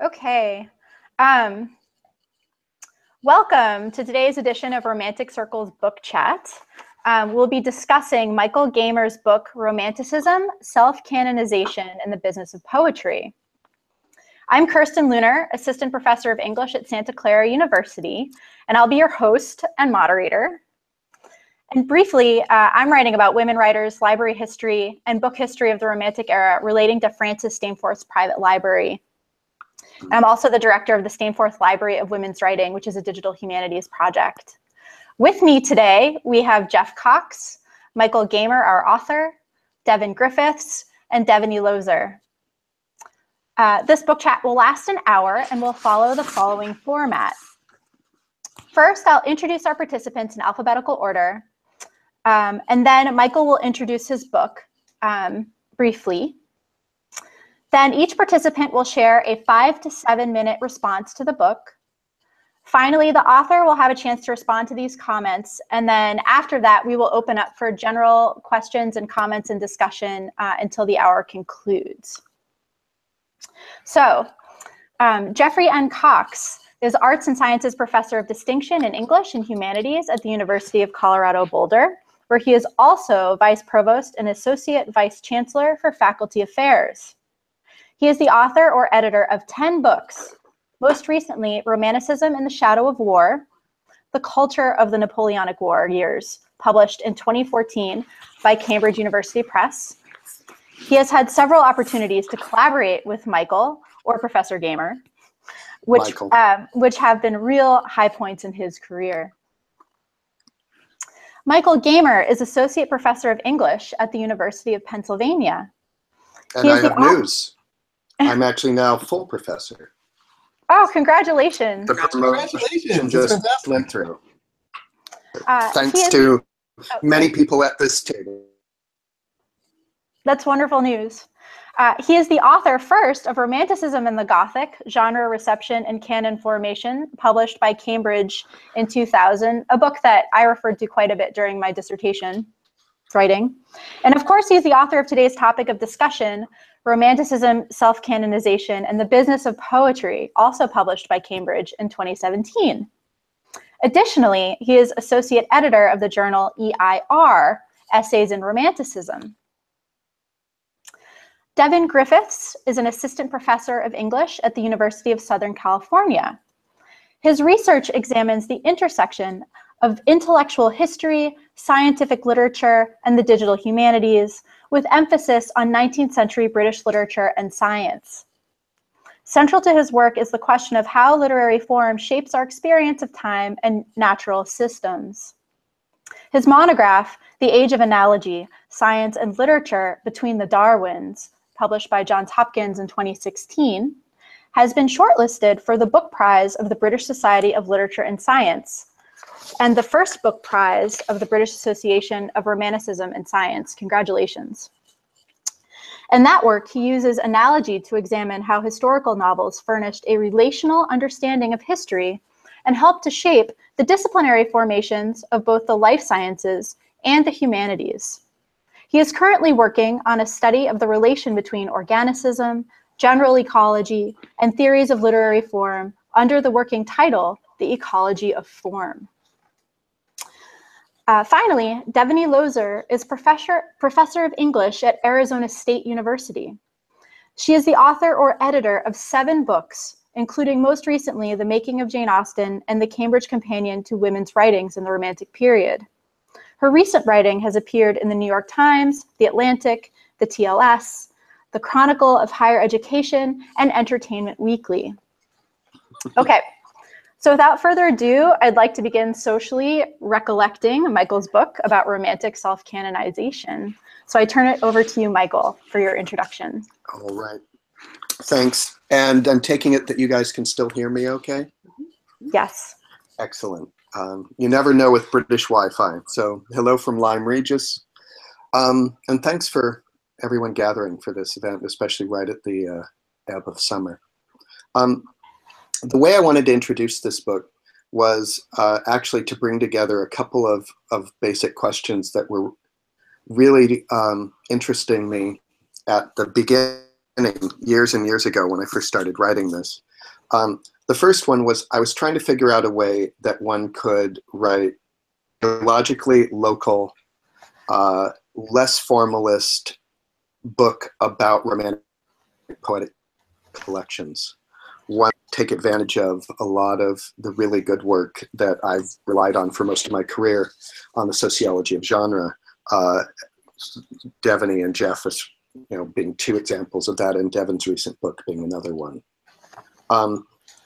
Okay. Um, Welcome to today's edition of Romantic Circle's Book Chat. We'll be discussing Michael Gamer's book, Romanticism, Self-Canonization and the Business of Poetry. I'm Kirsten Luner, Assistant Professor of English at Santa Clara University, and I'll be your host and moderator. And briefly, I'm writing about women writers, library history, and book history of the Romantic era relating to Frances Stainforth's private library. And I'm also the director of the Stainforth Library of Women's Writing, which is a digital humanities project. With me today, we have Jeff Cox, Michael Gamer, our author, Devin Griffiths, and Devaney Lozer. This book chat will last an hour and will follow the following format. First, I'll introduce our participants in alphabetical order, and then Michael will introduce his book briefly. Then each participant will share a 5 to 7 minute response to the book. Finally, the author will have a chance to respond to these comments. And then after that, we will open up for general questions and comments and discussion until the hour concludes. So Jeffrey N. Cox is Arts and Sciences Professor of Distinction in English and Humanities at the University of Colorado Boulder, where he is also Vice Provost and Associate Vice Chancellor for Faculty Affairs. He is the author or editor of 10 books, most recently Romanticism in the Shadow of War, The Culture of the Napoleonic War Years, published in 2014 by Cambridge University Press. He has had several opportunities to collaborate with Michael or Professor Gamer, which have been real high points in his career. Michael Gamer is Associate Professor of English at the University of Pennsylvania. And I have news. I'm actually now full professor. Oh, congratulations. The promotion just went through. Thanks to many people at this table. That's wonderful news. He is the author first of Romanticism in the Gothic, Genre Reception and Canon Formation, published by Cambridge in 2000, a book that I referred to quite a bit during my dissertation writing. And of course, he's the author of today's topic of discussion, Romanticism, Self-Canonization, and the Business of Poetry, also published by Cambridge in 2017. Additionally, he is associate editor of the journal EIR, Essays in Romanticism. Devin Griffiths is an assistant professor of English at the University of Southern California. His research examines the intersection of intellectual history, scientific literature, and the digital humanities, with emphasis on 19th century British literature and science. Central to his work is the question of how literary form shapes our experience of time and natural systems. His monograph, The Age of Analogy, Science and Literature Between the Darwins, published by Johns Hopkins in 2016, has been shortlisted for the Book Prize of the British Society of Literature and Science, and the first book prize of the British Association of Romanticism and Science. Congratulations. In that work, he uses analogy to examine how historical novels furnished a relational understanding of history and helped to shape the disciplinary formations of both the life sciences and the humanities. He is currently working on a study of the relation between organicism, general ecology, and theories of literary form under the working title, The Ecology of Form. Finally, Devaney Lozer is professor of English at Arizona State University. She is the author or editor of 7 books, including most recently The Making of Jane Austen and the Cambridge Companion to Women's Writings in the Romantic Period. Her recent writing has appeared in the New York Times, The Atlantic, the TLS, the Chronicle of Higher Education, and Entertainment Weekly. Okay. So without further ado, I'd like to begin socially recollecting Michael's book about romantic self-canonization. So I turn it over to you, Michael, for your introduction. All right. Thanks. And I'm taking it that you guys can still hear me okay? Yes. Excellent. You never know with British Wi-Fi. So hello from Lyme Regis. And thanks for everyone gathering for this event, especially right at the ebb of summer. The way I wanted to introduce this book was actually to bring together a couple of basic questions that were really interesting me at the beginning, years and years ago when I first started writing this. The first one was I was trying to figure out a way that one could write a logically local, less formalist book about romantic poetic collections. One, take advantage of a lot of the really good work that I've relied on for most of my career on the sociology of genre. Devaney and Jeff as being two examples of that, and Devin's recent book being another one.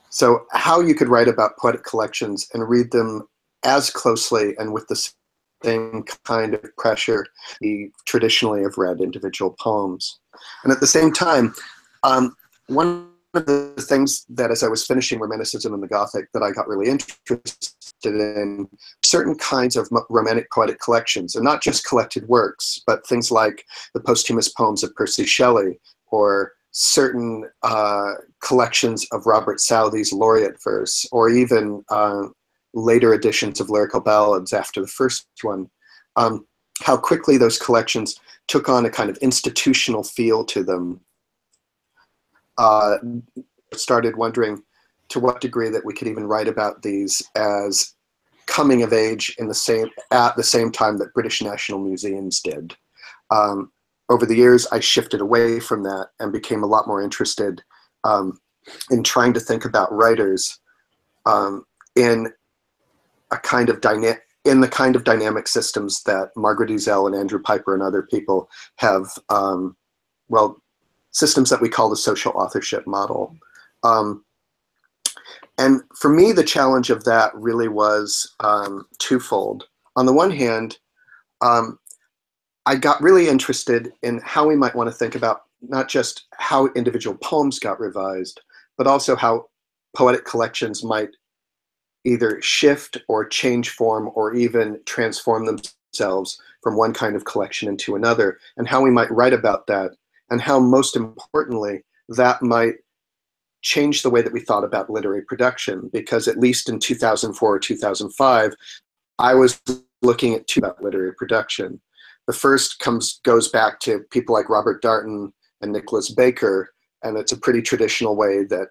So how you could write about poetic collections and read them as closely and with the same kind of pressure we traditionally have read individual poems. And at the same time, one of the things that as I was finishing Romanticism and the Gothic that I got really interested in, certain kinds of romantic poetic collections, and not just collected works, but things like the posthumous poems of Percy Shelley, or certain collections of Robert Southey's laureate verse, or even later editions of lyrical ballads after the first one, how quickly those collections took on a kind of institutional feel to them. Started wondering to what degree that we could even write about these as coming of age at the same time that British National Museums did. Over the years, I shifted away from that and became a lot more interested in trying to think about writers in a kind of dynamic systems that Margaret Ezel and Andrew Piper and other people have, systems that we call the social authorship model. And for me, the challenge of that really was twofold. On the one hand, I got really interested in how we might want to think about not just how individual poems got revised, but also how poetic collections might either shift or change form or even transform themselves from one kind of collection into another, and how we might write about that, and how, most importantly, that might change the way that we thought about literary production. Because at least in 2004 or 2005, I was looking at two about literary production. The first goes back to people like Robert Darnton and Nicholas Baker, and it's a pretty traditional way that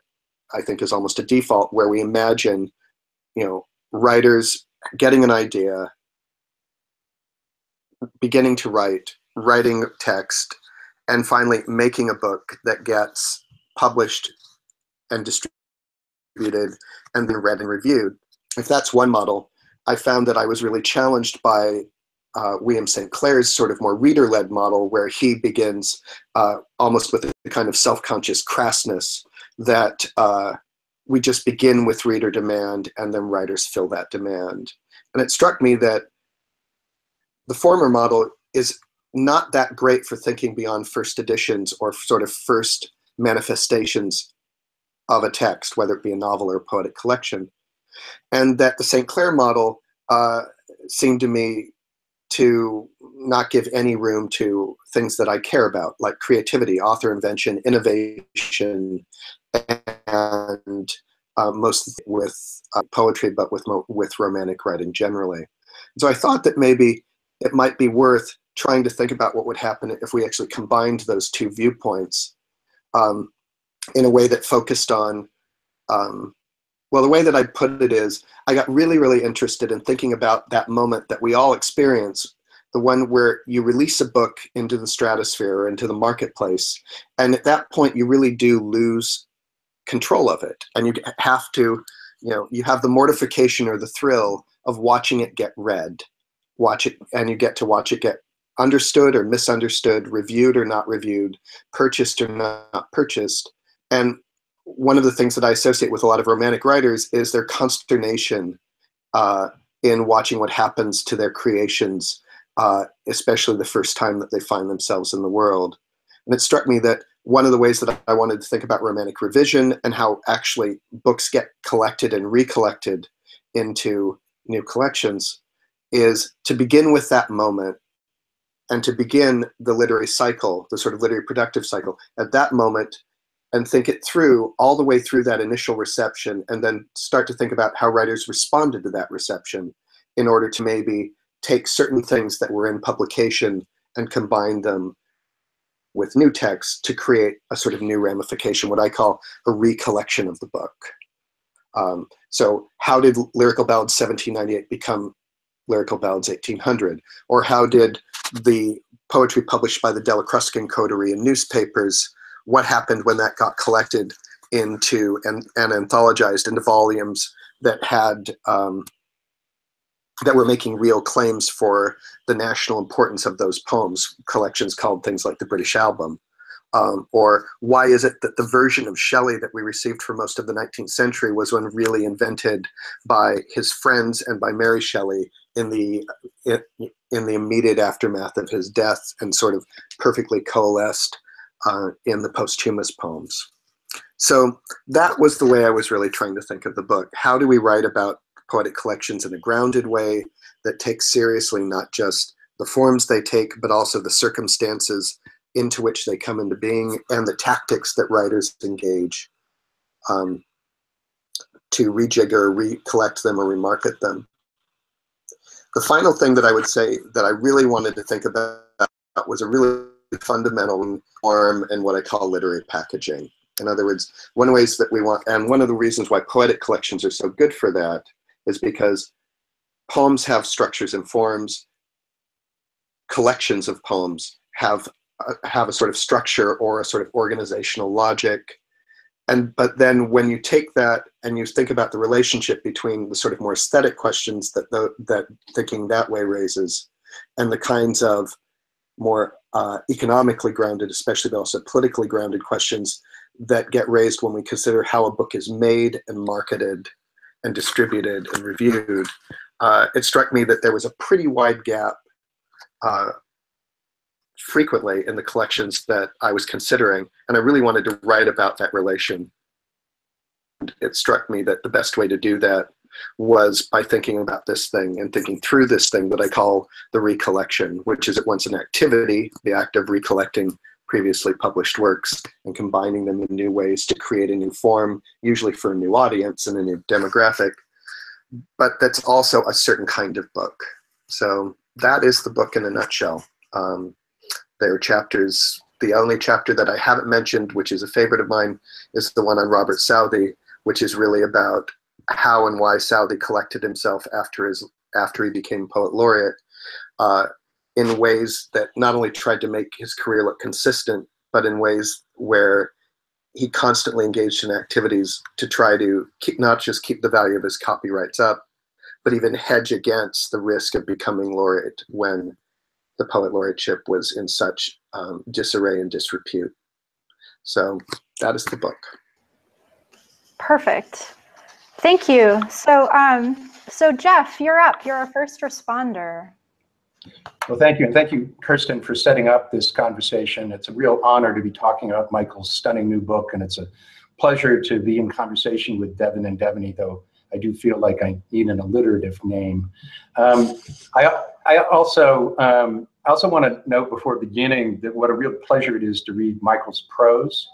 I think is almost a default, where we imagine, writers getting an idea, beginning to writing text, and finally making a book that gets published and distributed and then read and reviewed. If that's one model, I found that I was really challenged by William St. Clair's sort of more reader-led model, where he begins almost with a kind of self-conscious crassness that we just begin with reader demand and then writers fill that demand. And it struck me that the former model is not that great for thinking beyond first editions or sort of first manifestations of a text, whether it be a novel or a poetic collection. And that the St. Clair model seemed to me to not give any room to things that I care about, like creativity, author invention, innovation, and mostly with poetry, but with romantic writing generally. So I thought that maybe it might be worth trying to think about what would happen if we actually combined those two viewpoints in a way that focused on, well, the way that I put it is, I got really, really interested in thinking about that moment that we all experience, the one where you release a book into the stratosphere or into the marketplace, and at that point you really do lose control of it, and you have to, you have the mortification or the thrill of watching it get read, and you get to watch it get understood or misunderstood, reviewed or not reviewed, purchased or not purchased. And one of the things that I associate with a lot of romantic writers is their consternation in watching what happens to their creations, especially the first time that they find themselves in the world. And it struck me that one of the ways that I wanted to think about romantic revision and how actually books get collected and recollected into new collections is to begin with that moment and to begin the literary cycle, the sort of literary productive cycle, at that moment, and think it through all the way through that initial reception, and then start to think about how writers responded to that reception in order to maybe take certain things that were in publication and combine them with new texts to create a sort of new ramification, what I call a recollection of the book. So how did Lyrical Ballads 1798 become Lyrical Ballads 1800? Or how did the poetry published by the Dellacruscan Coterie in newspapers, what happened when that got collected into and anthologized into volumes that had that were making real claims for the national importance of those poems, collections called things like the British Album? Or why is it that the version of Shelley that we received for most of the 19th century was one really invented by his friends and by Mary Shelley in the immediate aftermath of his death, and sort of perfectly coalesced in the posthumous poems? So that was the way I was really trying to think of the book. How do we write about poetic collections in a grounded way that takes seriously not just the forms they take, but also the circumstances into which they come into being and the tactics that writers engage to rejig or recollect them or remarket them? The final thing that I would say that I really wanted to think about was a really fundamental form and what I call literary packaging. In other words, one of the ways that we want, and one of the reasons why poetic collections are so good for that, is because poems have structures and forms. Collections of poems have a sort of structure or a sort of organizational logic. But then when you take that and you think about the relationship between the sort of more aesthetic questions that thinking that way raises, and the kinds of more economically grounded, especially but also politically grounded questions that get raised when we consider how a book is made and marketed and distributed and reviewed, it struck me that there was a pretty wide gap frequently in the collections that I was considering, and I really wanted to write about that relation. It struck me that the best way to do that was by thinking about this thing and thinking through this thing that I call the recollection, which is at once an activity, the act of recollecting previously published works and combining them in new ways to create a new form, usually for a new audience and a new demographic, but that's also a certain kind of book. So that is the book in a nutshell. There are chapters. The only chapter that I haven't mentioned, which is a favorite of mine, is the one on Robert Southey, which is really about how and why Southey collected himself after he became poet laureate, in ways that not only tried to make his career look consistent, but in ways where he constantly engaged in activities to try to not just keep the value of his copyrights up, but even hedge against the risk of becoming laureate when the poet laureateship was in such disarray and disrepute. So that is the book. Perfect. Thank you. So Jeff, you're up. You're our first responder. Well, thank you. And thank you, Kirsten, for setting up this conversation. It's a real honor to be talking about Michael's stunning new book, and it's a pleasure to be in conversation with Devin and Devaney, though I do feel like I need an alliterative name. I also want to note before beginning that what a real pleasure it is to read Michael's prose.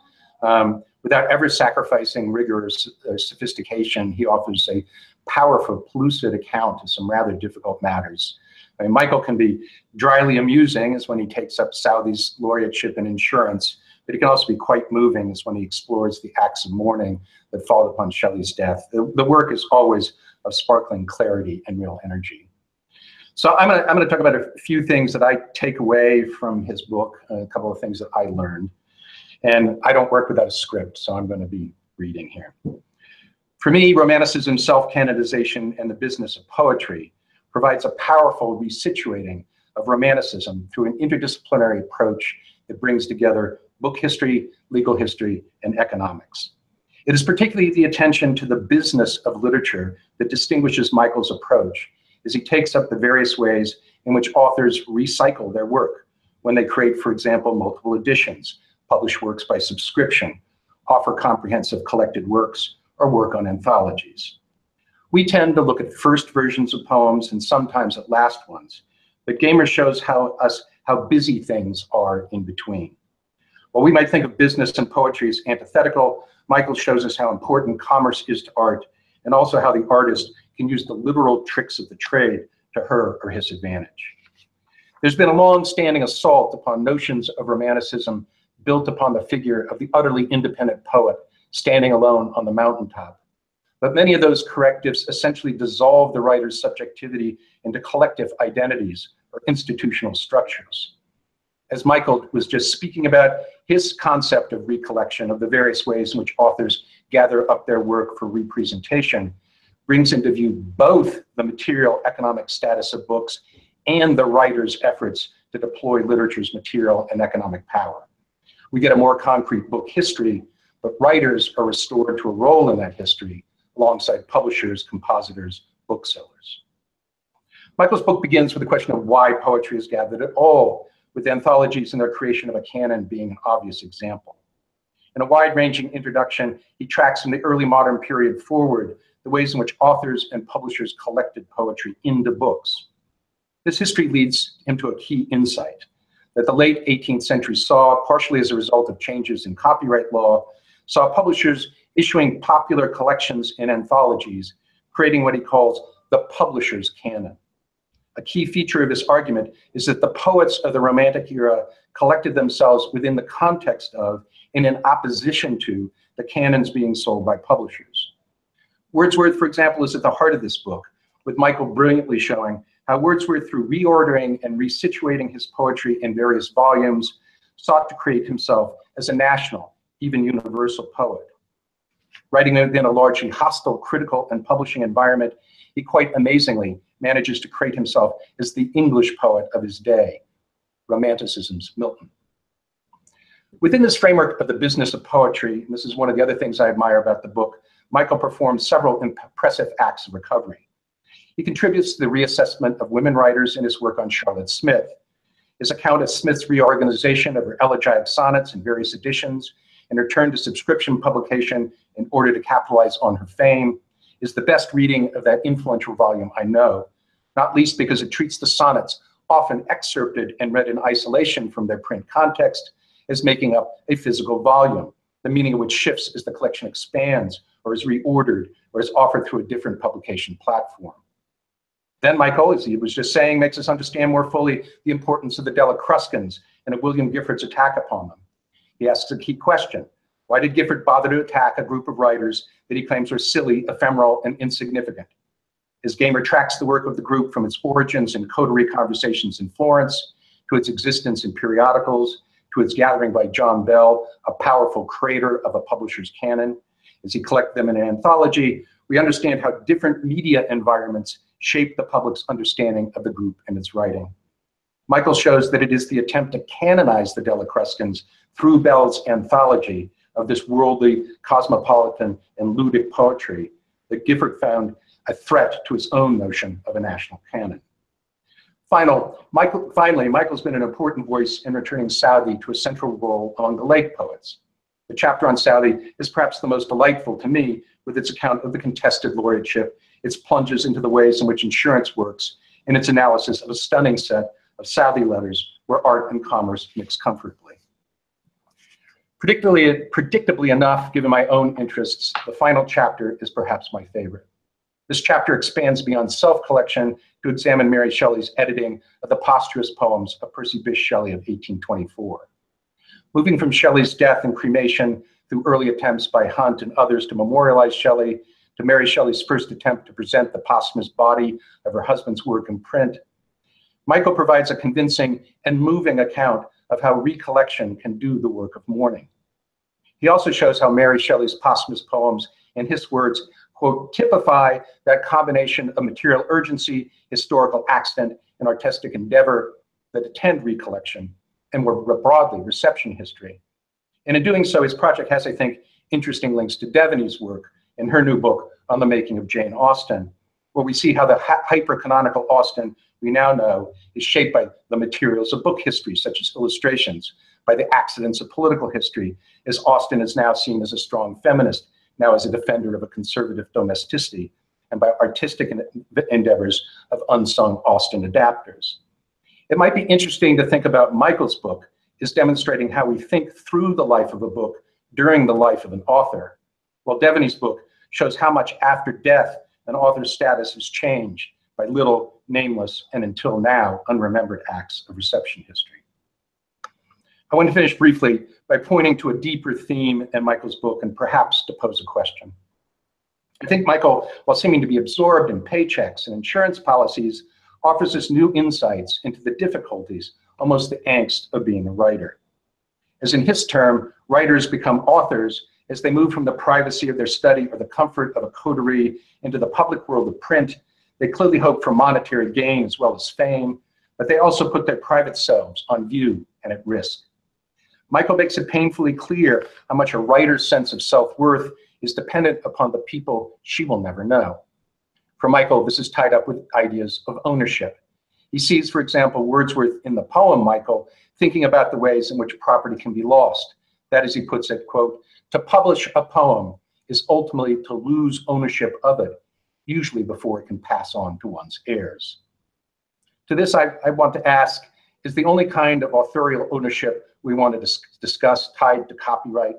Without ever sacrificing rigor or sophistication, he offers a powerful, pellucid account of some rather difficult matters. I mean, Michael can be dryly amusing, as when he takes up Southey's laureateship in insurance, but he can also be quite moving, as when he explores the acts of mourning that followed upon Shelley's death. The work is always of sparkling clarity and real energy. So I'm going to talk about a few things that I take away from his book, a couple of things that I learned. And I don't work without a script, so I'm going to be reading here. For me, Romanticism, Self-Canonization, and the Business of Poetry provides a powerful resituating of Romanticism through an interdisciplinary approach that brings together book history, legal history, and economics. It is particularly the attention to the business of literature that distinguishes Michael's approach, as he takes up the various ways in which authors recycle their work when they create, for example, multiple editions, publish works by subscription, offer comprehensive collected works, or work on anthologies. We tend to look at first versions of poems and sometimes at last ones, but Gamer shows how busy things are in between. While we might think of business and poetry as antithetical, Michael shows us how important commerce is to art, and also how the artist can use the literal tricks of the trade to her or his advantage. There's been a long-standing assault upon notions of Romanticism built upon the figure of the utterly independent poet standing alone on the mountaintop. But many of those correctives essentially dissolve the writer's subjectivity into collective identities or institutional structures. As Michael was just speaking about, his concept of recollection, of the various ways in which authors gather up their work for representation, brings into view both the material economic status of books and the writer's efforts to deploy literature's material and economic power. We get a more concrete book history, but writers are restored to a role in that history alongside publishers, compositors, booksellers. Michael's book begins with the question of why poetry is gathered at all, with anthologies and their creation of a canon being an obvious example. In a wide-ranging introduction, he tracks from the early modern period forward the ways in which authors and publishers collected poetry into books. This history leads him to a key insight that the late 18th century saw, partially as a result of changes in copyright law, saw publishers issuing popular collections in anthologies, creating what he calls the publisher's canon. A key feature of this argument is that the poets of the Romantic era collected themselves within the context of and in opposition to the canons being sold by publishers. Wordsworth, for example, is at the heart of this book, with Michael brilliantly showing how Wordsworth, through reordering and resituating his poetry in various volumes, sought to create himself as a national, even universal poet. Writing within a largely hostile, critical, and publishing environment, he quite amazingly manages to create himself as the English poet of his day, Romanticism's Milton. Within this framework of the business of poetry, and this is one of the other things I admire about the book, Michael performs several impressive acts of recovery. He contributes to the reassessment of women writers in his work on Charlotte Smith. His account of Smith's reorganization of her elegiac sonnets in various editions and her turn to subscription publication in order to capitalize on her fame is the best reading of that influential volume I know, not least because it treats the sonnets, often excerpted and read in isolation from their print context, as making up a physical volume, the meaning of which shifts as the collection expands or is reordered or is offered through a different publication platform. Then Michael, as he was just saying, makes us understand more fully the importance of the Della-Cruscans and of William Gifford's attack upon them. He asks a key question: why did Gifford bother to attack a group of writers that he claims are silly, ephemeral, and insignificant? His Gamer tracks the work of the group from its origins in coterie conversations in Florence, to its existence in periodicals, to its gathering by John Bell, a powerful creator of a publisher's canon. As he collects them in an anthology, we understand how different media environments shape the public's understanding of the group and its writing. Michael shows that it is the attempt to canonize the Della-Cruscans through Bell's anthology of this worldly, cosmopolitan, and ludic poetry that Gifford found a threat to his own notion of a national canon. Finally, Michael's been an important voice in returning Southey to a central role among the Lake poets. The chapter on Southey is perhaps the most delightful to me, with its account of the contested laureateship, its plunges into the ways in which insurance works, and its analysis of a stunning set of Southey letters where art and commerce mix comfortably. Predictably enough, given my own interests, the final chapter is perhaps my favorite. This chapter expands beyond self-collection to examine Mary Shelley's editing of the posthumous poems of Percy Bysshe Shelley of 1824. Moving from Shelley's death and cremation through early attempts by Hunt and others to memorialize Shelley, to Mary Shelley's first attempt to present the posthumous body of her husband's work in print, Michael provides a convincing and moving account of how recollection can do the work of mourning. He also shows how Mary Shelley's posthumous poems, in his words, quote, typify that combination of material urgency, historical accident, and artistic endeavor that attend recollection, and more broadly, reception history. And in doing so, his project has, I think, interesting links to Devaney's work in her new book on the making of Jane Austen, where we see how the hyper-canonical Austen we now know is shaped by the materials of book history, such as illustrations, by the accidents of political history, as Austen is now seen as a strong feminist, now as a defender of a conservative domesticity, and by artistic endeavors of unsung Austen adapters. It might be interesting to think about Michael's book as demonstrating how we think through the life of a book during the life of an author, while Devaney's book shows how much after death an author's status is changed by little, nameless, and until now, unremembered acts of reception history. I want to finish briefly by pointing to a deeper theme in Michael's book and perhaps to pose a question. I think Michael, while seeming to be absorbed in paychecks and insurance policies, offers us new insights into the difficulties, almost the angst, of being a writer. As in his term, writers become authors as they move from the privacy of their study or the comfort of a coterie into the public world of print. They clearly hope for monetary gain as well as fame, but they also put their private selves on view and at risk. Michael makes it painfully clear how much a writer's sense of self-worth is dependent upon the people she will never know. For Michael, this is tied up with ideas of ownership. He sees, for example, Wordsworth in the poem Michael, thinking about the ways in which property can be lost. That, as he puts it, quote, "To publish a poem is ultimately to lose ownership of it, usually before it can pass on to one's heirs." To this, I want to ask, is the only kind of authorial ownership we want to discuss tied to copyright?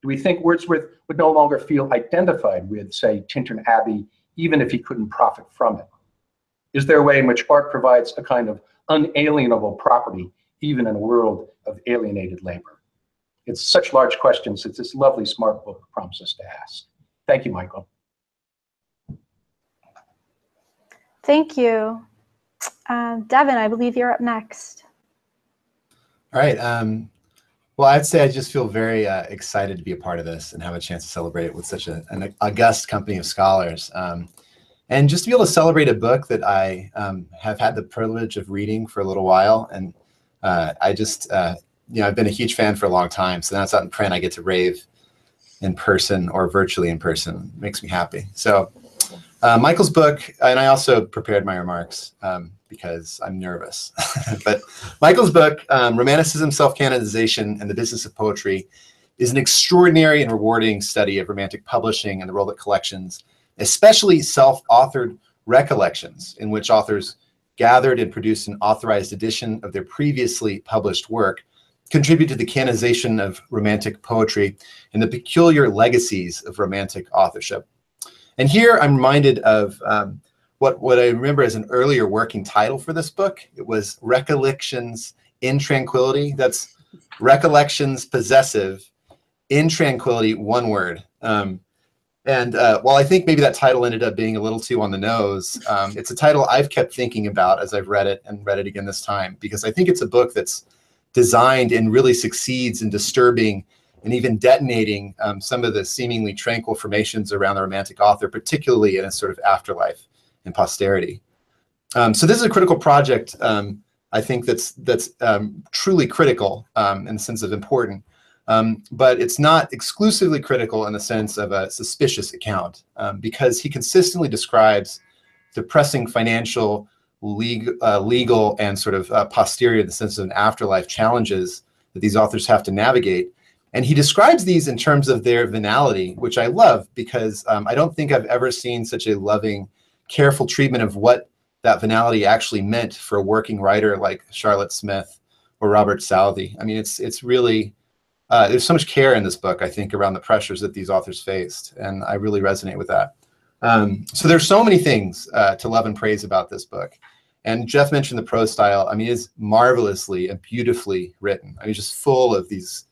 Do we think Wordsworth would no longer feel identified with, say, Tintern Abbey, even if he couldn't profit from it? Is there a way in which art provides a kind of unalienable property, even in a world of alienated labor? It's such large questions that this lovely smart book prompts us to ask. Thank you, Michael. Thank you. Devin, I believe you're up next. All right. Well, I'd say I just feel very excited to be a part of this and have a chance to celebrate it with such an august company of scholars. And just to be able to celebrate a book that I have had the privilege of reading for a little while. And I just, I've been a huge fan for a long time. So now it's out in print, I get to rave in person or virtually in person. It makes me happy. So Michael's book, and I also prepared my remarks because I'm nervous. But Michael's book, Romanticism, Self-Canonization, and the Business of Poetry, is an extraordinary and rewarding study of Romantic publishing and the role that collections, especially self-authored recollections, in which authors gathered and produced an authorized edition of their previously published work, contribute to the canonization of Romantic poetry and the peculiar legacies of Romantic authorship. And here I'm reminded of what I remember as an earlier working title for this book. It was Recollections in Tranquility. That's Recollections Possessive in Tranquility, one word. And while I think maybe that title ended up being a little too on the nose, it's a title I've kept thinking about as I've read it and read it again this time, because I think it's a book that's designed and really succeeds in disturbing and even detonating some of the seemingly tranquil formations around the Romantic author, particularly in a sort of afterlife and posterity. So this is a critical project, I think, that's truly critical in the sense of important. But it's not exclusively critical in the sense of a suspicious account, because he consistently describes the pressing financial, legal, and sort of posterior, in the sense of an afterlife, challenges that these authors have to navigate. And he describes these in terms of their venality, which I love, because I don't think I've ever seen such a loving, careful treatment of what that venality actually meant for a working writer like Charlotte Smith or Robert Southey. I mean, it's really, there's so much care in this book, I think, around the pressures that these authors faced, and I really resonate with that. So there's so many things to love and praise about this book. And Jeff mentioned the prose style. I mean, it's marvelously and beautifully written. I mean, just full of these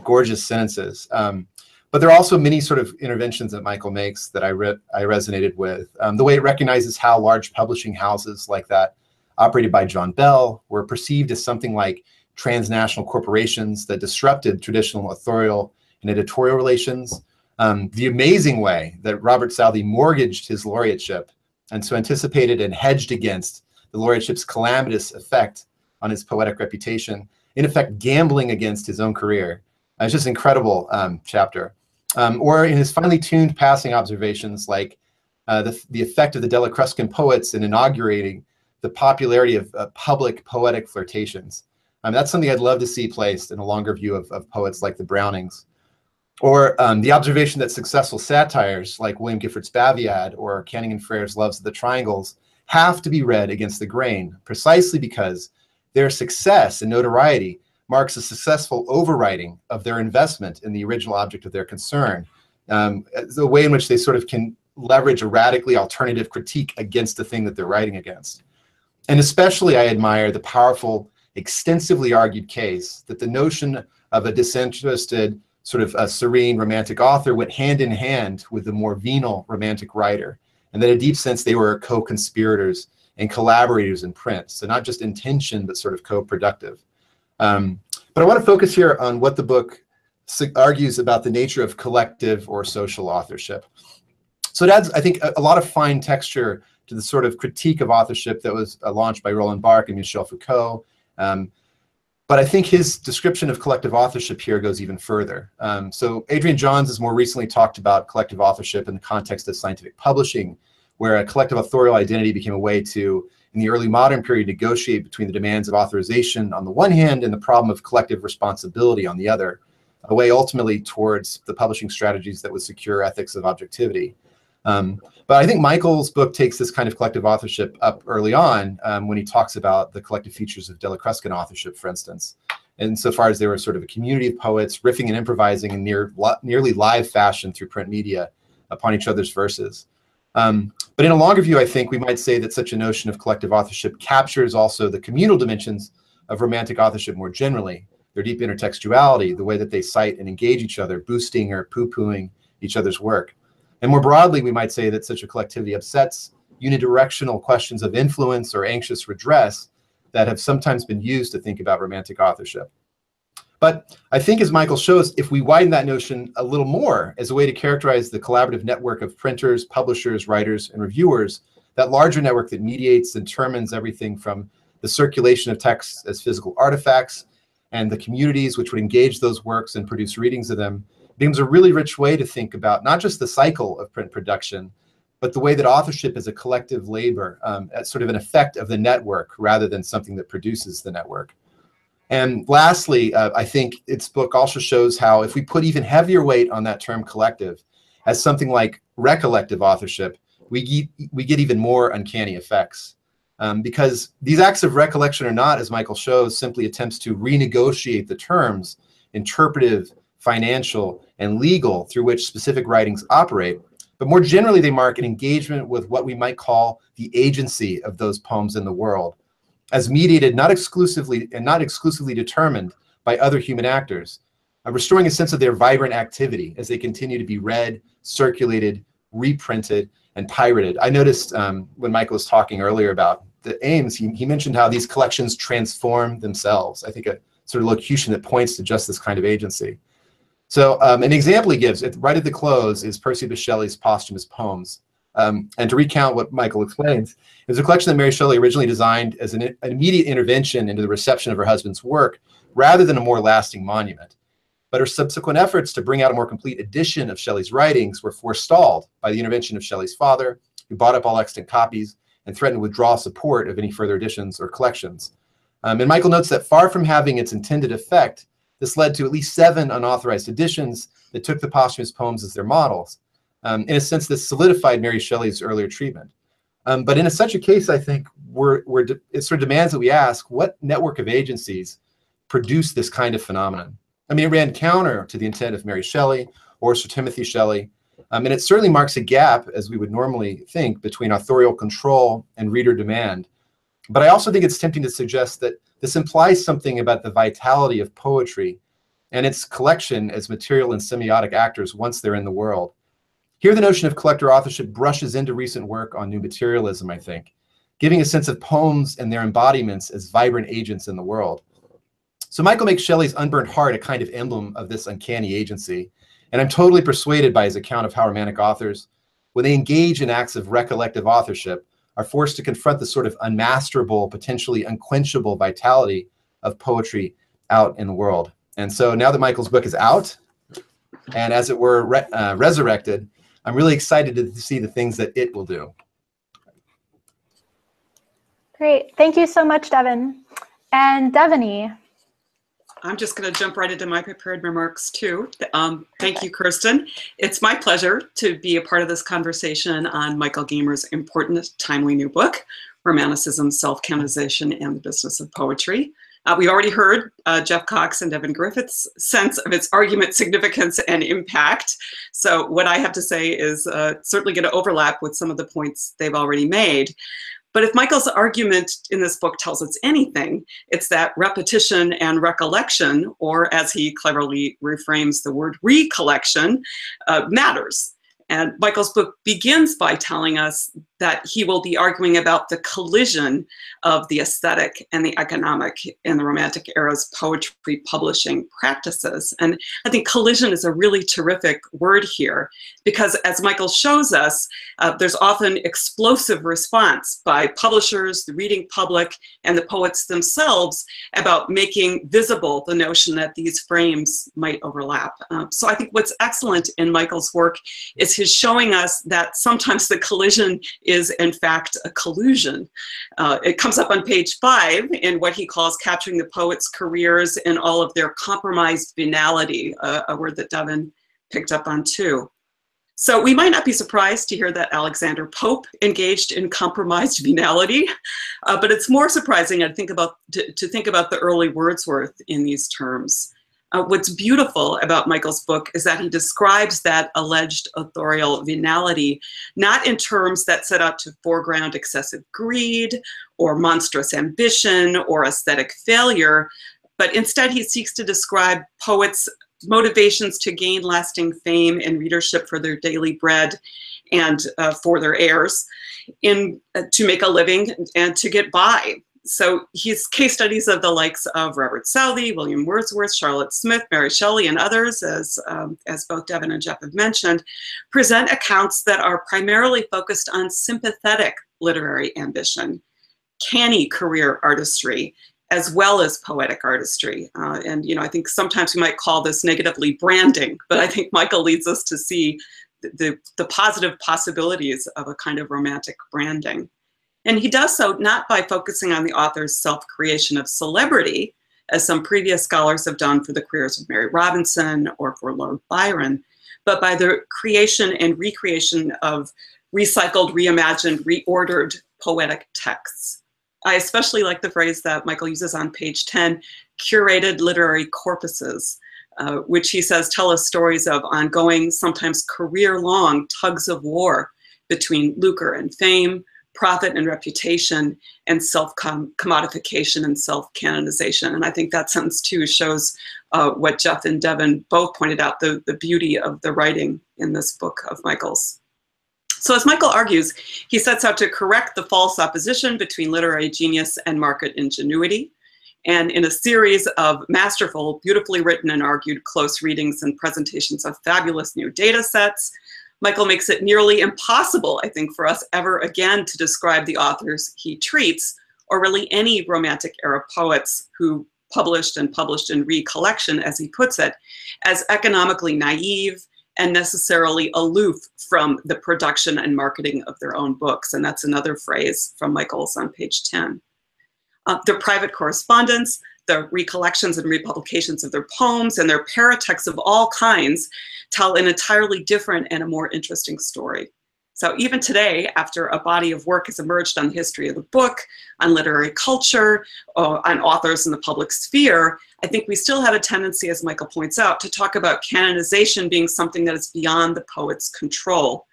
gorgeous sentences. But there are also many sort of interventions that Michael makes that I resonated with. The way it recognizes how large publishing houses like that, operated by John Bell, were perceived as something like transnational corporations that disrupted traditional authorial and editorial relations. The amazing way that Robert Southey mortgaged his laureateship, and so anticipated and hedged against the laureateship's calamitous effect on his poetic reputation, in effect gambling against his own career. It's just an incredible chapter. Or in his finely tuned passing observations, like the effect of the Dellacruscan poets in inaugurating the popularity of public poetic flirtations. That's something I'd love to see placed in a longer view of poets like the Brownings. Or the observation that successful satires like William Gifford's Baviad or Canning and Frere's Loves of the Triangles have to be read against the grain, precisely because their success and notoriety marks a successful overwriting of their investment in the original object of their concern. The way in which they sort of can leverage a radically alternative critique against the thing that they're writing against. And especially I admire the powerful, extensively argued case that the notion of a disinterested, sort of a serene romantic author went hand in hand with the more venal romantic writer, and that in a deep sense they were co-conspirators and collaborators in print. So not just intention, but sort of co-productive. But I want to focus here on what the book argues about the nature of collective or social authorship. So it adds, I think, a lot of fine texture to the sort of critique of authorship that was launched by Roland Barthes and Michel Foucault. But I think his description of collective authorship here goes even further. So Adrian Johns has more recently talked about collective authorship in the context of scientific publishing, where a collective authorial identity became a way to, in the early modern period, negotiate between the demands of authorization on the one hand and the problem of collective responsibility on the other, a way ultimately towards the publishing strategies that would secure ethics of objectivity. But I think Michael's book takes this kind of collective authorship up early on when he talks about the collective features of Delacruscan authorship, for instance, insofar as they were sort of a community of poets riffing and improvising in nearly live fashion through print media upon each other's verses. But in a longer view, I think we might say that such a notion of collective authorship captures also the communal dimensions of romantic authorship more generally, their deep intertextuality, the way that they cite and engage each other, boosting or poo-pooing each other's work. And more broadly, we might say that such a collectivity upsets unidirectional questions of influence or anxious redress that have sometimes been used to think about romantic authorship. But I think, as Michael shows, if we widen that notion a little more as a way to characterize the collaborative network of printers, publishers, writers, and reviewers, that larger network that mediates and determines everything from the circulation of texts as physical artifacts and the communities which would engage those works and produce readings of them, becomes a really rich way to think about not just the cycle of print production, but the way that authorship is a collective labor, as sort of an effect of the network rather than something that produces the network. And lastly, I think its book also shows how if we put even heavier weight on that term collective as something like recollective authorship, we get even more uncanny effects. Because these acts of recollection are not, as Michael shows, simply attempts to renegotiate the terms, interpretive, financial, and legal through which specific writings operate, but more generally they mark an engagement with what we might call the agency of those poems in the world, as mediated not exclusively determined by other human actors, restoring a sense of their vibrant activity as they continue to be read, circulated, reprinted, and pirated. I noticed when Michael was talking earlier about the aims, he mentioned how these collections transform themselves. I think a sort of locution that points to just this kind of agency. So an example he gives right at the close is Percy Bysshe Shelley's posthumous poems. And to recount what Michael explains, it was a collection that Mary Shelley originally designed as an immediate intervention into the reception of her husband's work rather than a more lasting monument. But her subsequent efforts to bring out a more complete edition of Shelley's writings were forestalled by the intervention of Shelley's father, who bought up all extant copies and threatened to withdraw support of any further editions or collections. And Michael notes that far from having its intended effect, this led to at least 7 unauthorized editions that took the posthumous poems as their models. In a sense, this solidified Mary Shelley's earlier treatment. But in such a case, I think it sort of demands that we ask, what network of agencies produce this kind of phenomenon? I mean, it ran counter to the intent of Mary Shelley or Sir Timothy Shelley, and it certainly marks a gap, as we would normally think, between authorial control and reader demand. But I also think it's tempting to suggest that this implies something about the vitality of poetry and its collection as material and semiotic actors once they're in the world. Here, the notion of collector authorship brushes into recent work on new materialism, I think, giving a sense of poems and their embodiments as vibrant agents in the world. So Michael makes Shelley's Unburnt Heart a kind of emblem of this uncanny agency, and I'm totally persuaded by his account of how romantic authors, when they engage in acts of recollective authorship, are forced to confront the sort of unmasterable, potentially unquenchable vitality of poetry out in the world. And so now that Michael's book is out, and as it were resurrected, I'm really excited to see the things that it will do. Great. Thank you so much, Devin. And Devaney. I'm just going to jump right into my prepared remarks too. Thank you, Kirsten. It's my pleasure to be a part of this conversation on Michael Gamer's important, timely new book, Romanticism, Self-Canonization, and the Business of Poetry. We already heard Jeff Cox and Devin Griffith's sense of its argument, significance, and impact. So what I have to say is certainly going to overlap with some of the points they've already made. But if Michael's argument in this book tells us anything, it's that repetition and recollection, or as he cleverly reframes the word recollection, matters. And Michael's book begins by telling us that he will be arguing about the collision of the aesthetic and the economic in the Romantic era's poetry publishing practices. And I think collision is a really terrific word here, because as Michael shows us, there's often explosive response by publishers, the reading public, and the poets themselves about making visible the notion that these frames might overlap. So I think what's excellent in Michael's work is his showing us that sometimes the collision is in fact a collusion. It comes up on page 5 in what he calls capturing the poets' careers in all of their compromised venality, a word that Devin picked up on too. So we might not be surprised to hear that Alexander Pope engaged in compromised venality, but it's more surprising to think about the early Wordsworth in these terms. What's beautiful about Michael's book is that he describes that alleged authorial venality not in terms that set out to foreground excessive greed or monstrous ambition or aesthetic failure, but instead he seeks to describe poets' motivations to gain lasting fame and readership for their daily bread and for their heirs, to make a living and to get by. So his case studies of the likes of Robert Southey, William Wordsworth, Charlotte Smith, Mary Shelley, and others, as both Devin and Jeff have mentioned, present accounts that are primarily focused on sympathetic literary ambition, canny career artistry, as well as poetic artistry. And I think sometimes we might call this negatively branding, but I think Michael leads us to see the positive possibilities of a kind of romantic branding. And he does so not by focusing on the author's self-creation of celebrity, as some previous scholars have done for the careers of Mary Robinson or for Lord Byron, but by the creation and recreation of recycled, reimagined, reordered poetic texts. I especially like the phrase that Michael uses on page 10, curated literary corpuses, which he says tell us stories of ongoing, sometimes career-long tugs of war between lucre and fame, profit and reputation, and self-commodification and self-canonization. And I think that sentence too shows what Jeff and Devin both pointed out, the beauty of the writing in this book of Michael's. So as Michael argues, he sets out to correct the false opposition between literary genius and market ingenuity. And in a series of masterful, beautifully written and argued close readings and presentations of fabulous new data sets, Michael makes it nearly impossible, I think, for us ever again to describe the authors he treats, or really any Romantic era poets who published in recollection, as he puts it, as economically naive and necessarily aloof from the production and marketing of their own books. And that's another phrase from Michael's on page 10. Their private correspondence, the recollections and republications of their poems, and their paratexts of all kinds tell an entirely different and a more interesting story. So even today, after a body of work has emerged on the history of the book, on literary culture, on authors in the public sphere, I think we still have a tendency, as Michael points out, to talk about canonization being something that is beyond the poet's control.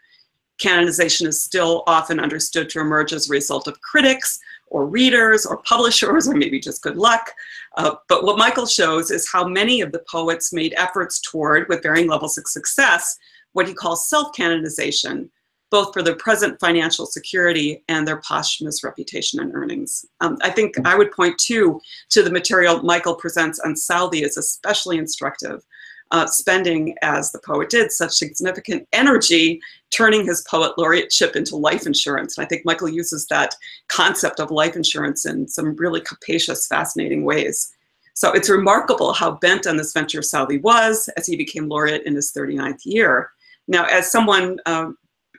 Canonization is still often understood to emerge as a result of critics, or readers, or publishers, or maybe just good luck. But what Michael shows is how many of the poets made efforts toward, with varying levels of success, what he calls self-canonization, both for their present financial security and their posthumous reputation and earnings. I think I would point to the material Michael presents on Southey as especially instructive, spending, as the poet did, such significant energy turning his poet laureateship into life insurance. And I think Michael uses that concept of life insurance in some really capacious, fascinating ways. So it's remarkable how bent on this venture Southey was as he became laureate in his 39th year. Now, as someone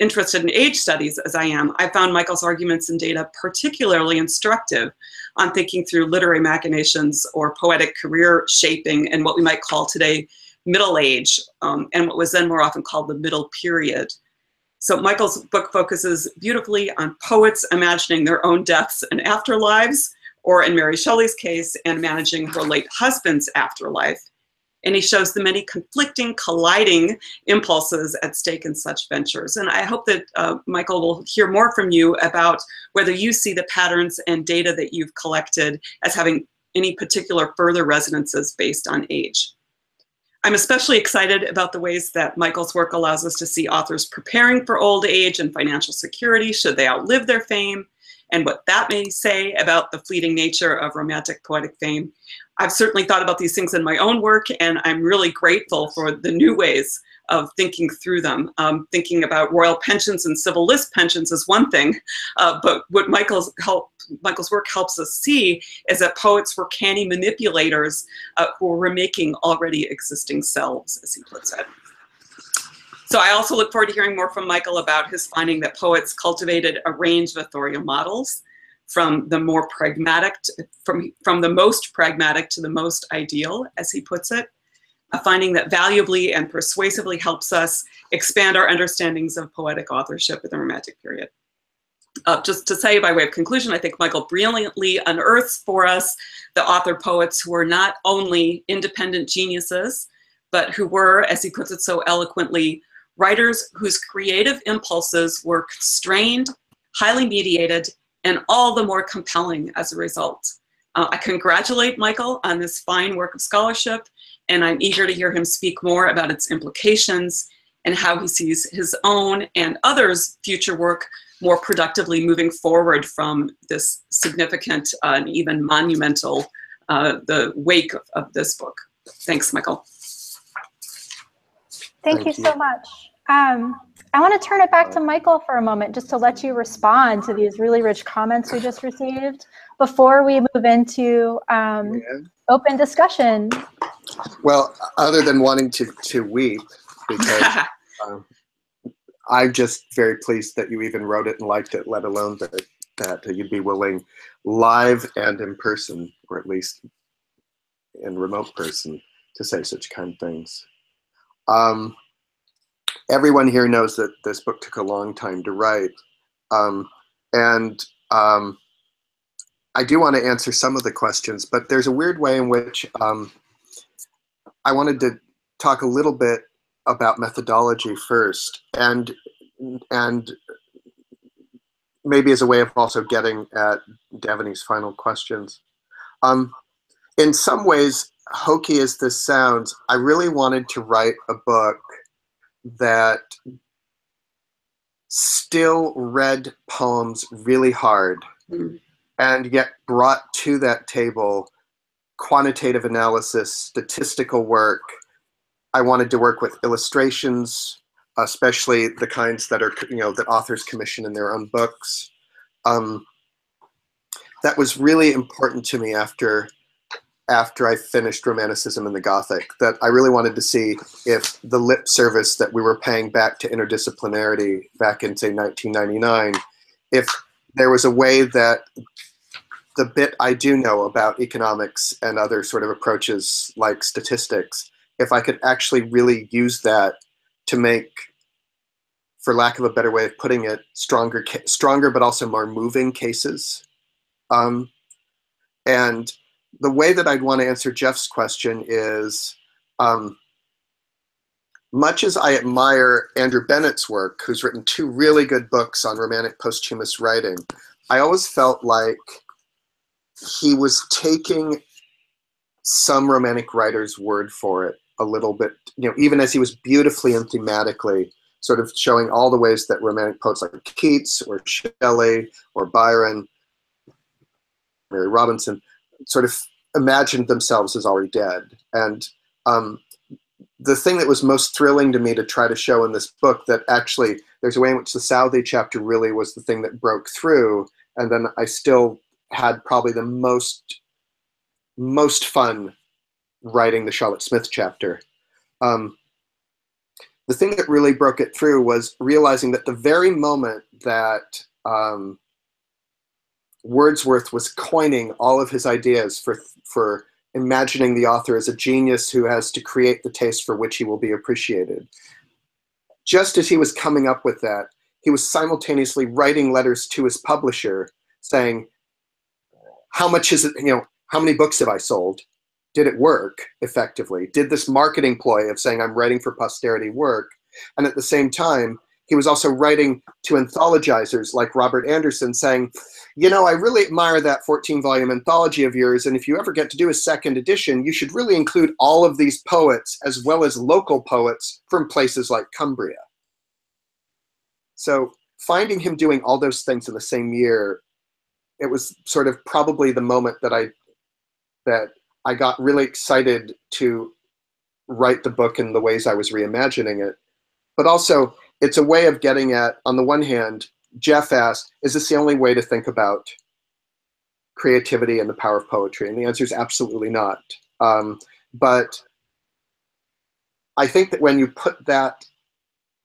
interested in age studies, as I am, I found Michael's arguments and data particularly instructive on thinking through literary machinations or poetic career shaping and what we might call today middle age, and what was then more often called the middle period. So Michael's book focuses beautifully on poets imagining their own deaths and afterlives, or in Mary Shelley's case, and managing her late husband's afterlife. And he shows the many conflicting, colliding impulses at stake in such ventures. And I hope that Michael will hear more from you about whether you see the patterns and data that you've collected as having any particular further resonances based on age. I'm especially excited about the ways that Michael's work allows us to see authors preparing for old age and financial security should they outlive their fame, and what that may say about the fleeting nature of romantic poetic fame. I've certainly thought about these things in my own work, and I'm really grateful for the new ways of thinking through them. Thinking about royal pensions and civil list pensions is one thing, but what Michael's work helps us see is that poets were canny manipulators who were remaking already existing selves, as he puts it. So I also look forward to hearing more from Michael about his finding that poets cultivated a range of authorial models, from the more pragmatic, from the most pragmatic to the most ideal, as he puts it, a finding that valuably and persuasively helps us expand our understandings of poetic authorship in the Romantic period. Just to say by way of conclusion, I think Michael brilliantly unearths for us the author poets who were not only independent geniuses, but who were, as he puts it so eloquently, writers whose creative impulses were constrained, highly mediated, and all the more compelling as a result. I congratulate Michael on this fine work of scholarship, and I'm eager to hear him speak more about its implications and how he sees his own and others' future work more productively moving forward from this significant and even monumental, the wake of this book. Thanks, Michael. Thank you so much. I want to turn it back to Michael for a moment just to let you respond to these really rich comments we just received before we move into open discussion. Well, other than wanting to weep, because I'm just very pleased that you even wrote it and liked it, let alone that you'd be willing, live and in person, or at least in remote person, to say such kind things. Everyone here knows that this book took a long time to write. I do want to answer some of the questions, but there's a weird way in which I wanted to talk a little bit about methodology first, and maybe as a way of also getting at Devaney's final questions. In some ways, hokey as this sounds, I really wanted to write a book that still read poems really hard, and yet brought to that table quantitative analysis, statistical work. I wanted to work with illustrations, especially the kinds that are, that authors commission in their own books. That was really important to me after I finished Romanticism and the Gothic, that I really wanted to see if the lip service that we were paying back to interdisciplinarity back in, say, 1999, if there was a way that the bit I do know about economics and other sort of approaches like statistics, if I could actually really use that to make, for lack of a better way of putting it, stronger but also more moving cases. And the way that I'd want to answer Jeff's question is, much as I admire Andrew Bennett's work, who's written 2 really good books on romantic posthumous writing, I always felt like he was taking some romantic writer's word for it a little bit, even as he was beautifully and thematically sort of showing all the ways that romantic poets like Keats or Shelley or Byron, Mary Robinson, sort of imagined themselves as already dead. And the thing that was most thrilling to me to try to show in this book, that actually there's a way in which the Southey chapter really was the thing that broke through, and then I still had probably the most fun writing the Charlotte Smith chapter. The thing that really broke it through was realizing that the very moment that Wordsworth was coining all of his ideas for imagining the author as a genius who has to create the taste for which he will be appreciated, just as he was coming up with that, he was simultaneously writing letters to his publisher saying, how much is it, how many books have I sold? Did it work effectively? Did this marketing ploy of saying I'm writing for posterity work? And at the same time, he was also writing to anthologizers like Robert Anderson saying, I really admire that 14-volume anthology of yours, and if you ever get to do a second edition, you should really include all of these poets as well as local poets from places like Cumbria. So finding him doing all those things in the same year, it was sort of probably the moment that I got really excited to write the book in the ways I was reimagining it. But also, it's a way of getting at, on the one hand, Jeff asked, is this the only way to think about creativity and the power of poetry? And the answer is absolutely not. But I think that when you put that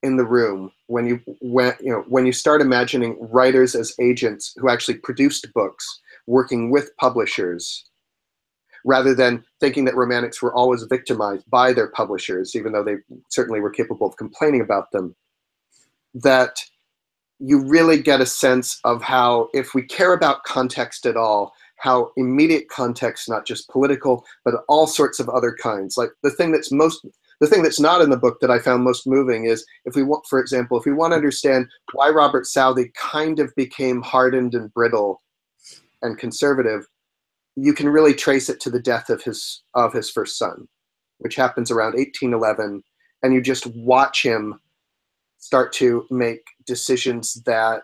in the room, when you start imagining writers as agents who actually produced books, working with publishers, rather than thinking that romantics were always victimized by their publishers, even though they certainly were capable of complaining about them, that you really get a sense of how, if we care about context at all, how immediate context, not just political, but all sorts of other kinds. Like the thing that's not in the book that I found most moving is, if we want, for example, if we want to understand why Robert Southey kind of became hardened and brittle and conservative, you can really trace it to the death of his first son, which happens around 1811, and you just watch him start to make decisions that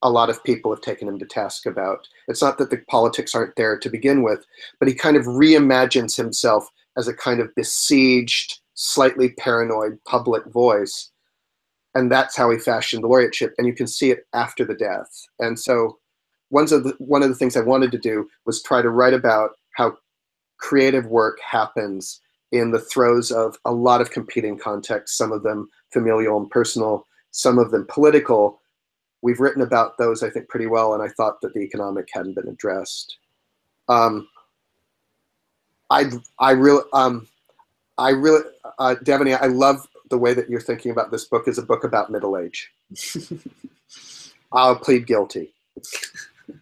a lot of people have taken him to task about. It's not that the politics aren't there to begin with, but he kind of reimagines himself as a kind of besieged, slightly paranoid public voice, and that's how he fashioned the laureateship, and you can see it after the death. And so one of the things I wanted to do was try to write about how creative work happens in the throes of a lot of competing contexts, some of them familial and personal, some of them political. We've written about those, I think, pretty well, and I thought that the economic hadn't been addressed. I really, Devaney, I love the way that you're thinking about this book as a book about middle age. I'll plead guilty.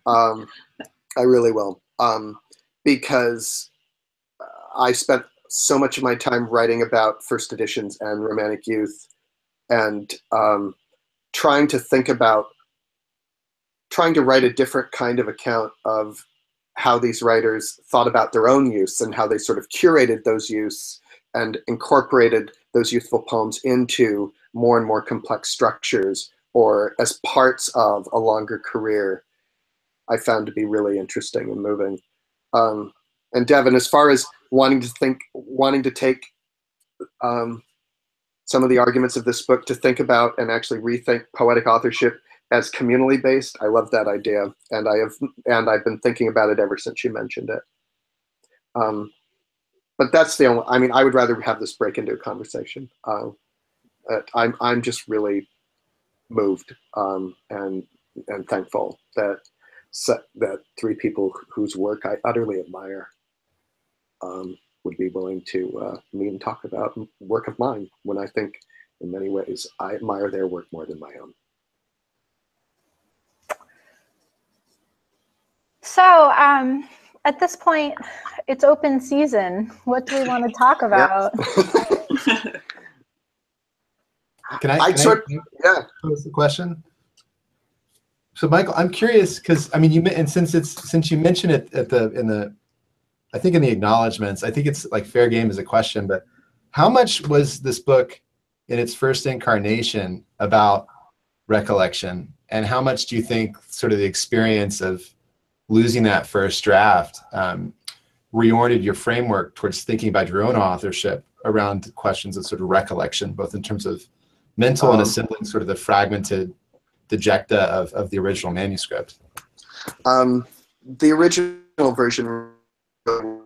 I really will, because I spent so much of my time writing about first editions and Romantic youth, and trying to write a different kind of account of how these writers thought about their own youths and how they sort of curated those youths and incorporated those youthful poems into more and more complex structures or as parts of a longer career, I found to be really interesting and moving. And Devin, as far as wanting to take some of the arguments of this book to think about and actually rethink poetic authorship as communally based, I love that idea, and I've been thinking about it ever since you mentioned it. But that's the only. I mean, I would rather have this break into a conversation. I'm just really moved and thankful that three people whose work I utterly admire would be willing to meet and talk about work of mine, when I think in many ways I admire their work more than my own. So at this point, it's open season. What do we want to talk about? Yeah. Can I pose the question? So Michael, I'm curious because I mean, since you mentioned it I think in the acknowledgments, I think it's like fair game as a question, but how much was this book in its first incarnation about recollection, and how much do you think sort of the experience of losing that first draft reoriented your framework towards thinking about your own authorship around questions of sort of recollection, both in terms of mental and assembling sort of the fragmented dejecta of the original manuscript? The original version was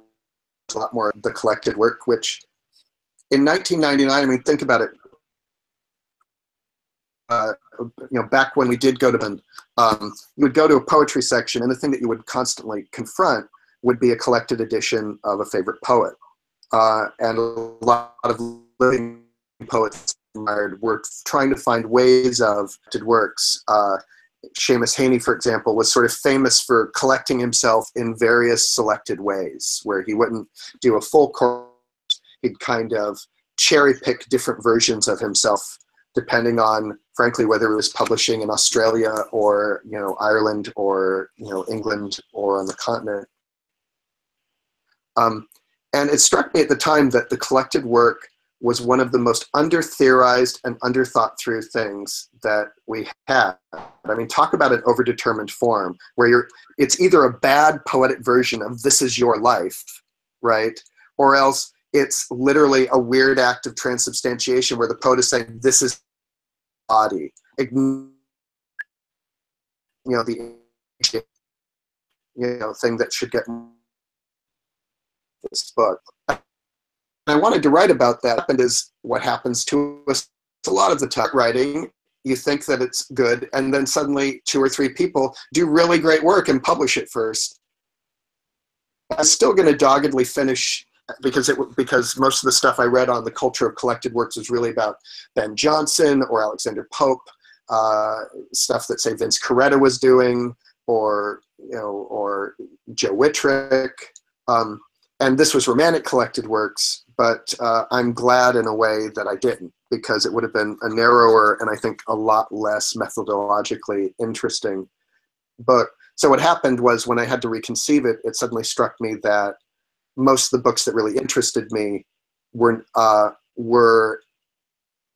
a lot more the collected work, which in 1999, I mean, think about it. Back when we did go to you would go to a poetry section, and the thing that you would constantly confront would be a collected edition of a favorite poet. And a lot of living poets were trying to find ways of works Seamus Heaney, for example, was sort of famous for collecting himself in various selected ways, where he wouldn't do a full course. He'd kind of cherry pick different versions of himself, depending on, frankly, whether it was publishing in Australia or, you know, Ireland or, you know, England or on the continent. And it struck me at the time that the collected work was one of the most under-theorized and under-thought-through things that we had. I mean, talk about an overdetermined form, where it's either a bad poetic version of "this is your life," right? Or else it's literally a weird act of transubstantiation where the poet is saying, "this is body." You know, the thing that should get this book. I wanted to write about that, and is what happens to us a lot of the time. Writing, you think that it's good, and then suddenly 2 or 3 people do really great work and publish it first. I'm still going to doggedly finish, because most of the stuff I read on the culture of collected works was really about Ben Jonson or Alexander Pope, stuff that, say, Vince Coretta was doing, or Joe Whitrick. And this was romantic collected works, but I'm glad in a way that I didn't, because it would have been a narrower and I think a lot less methodologically interesting book. So what happened was, when I had to reconceive it, it suddenly struck me that most of the books that really interested me were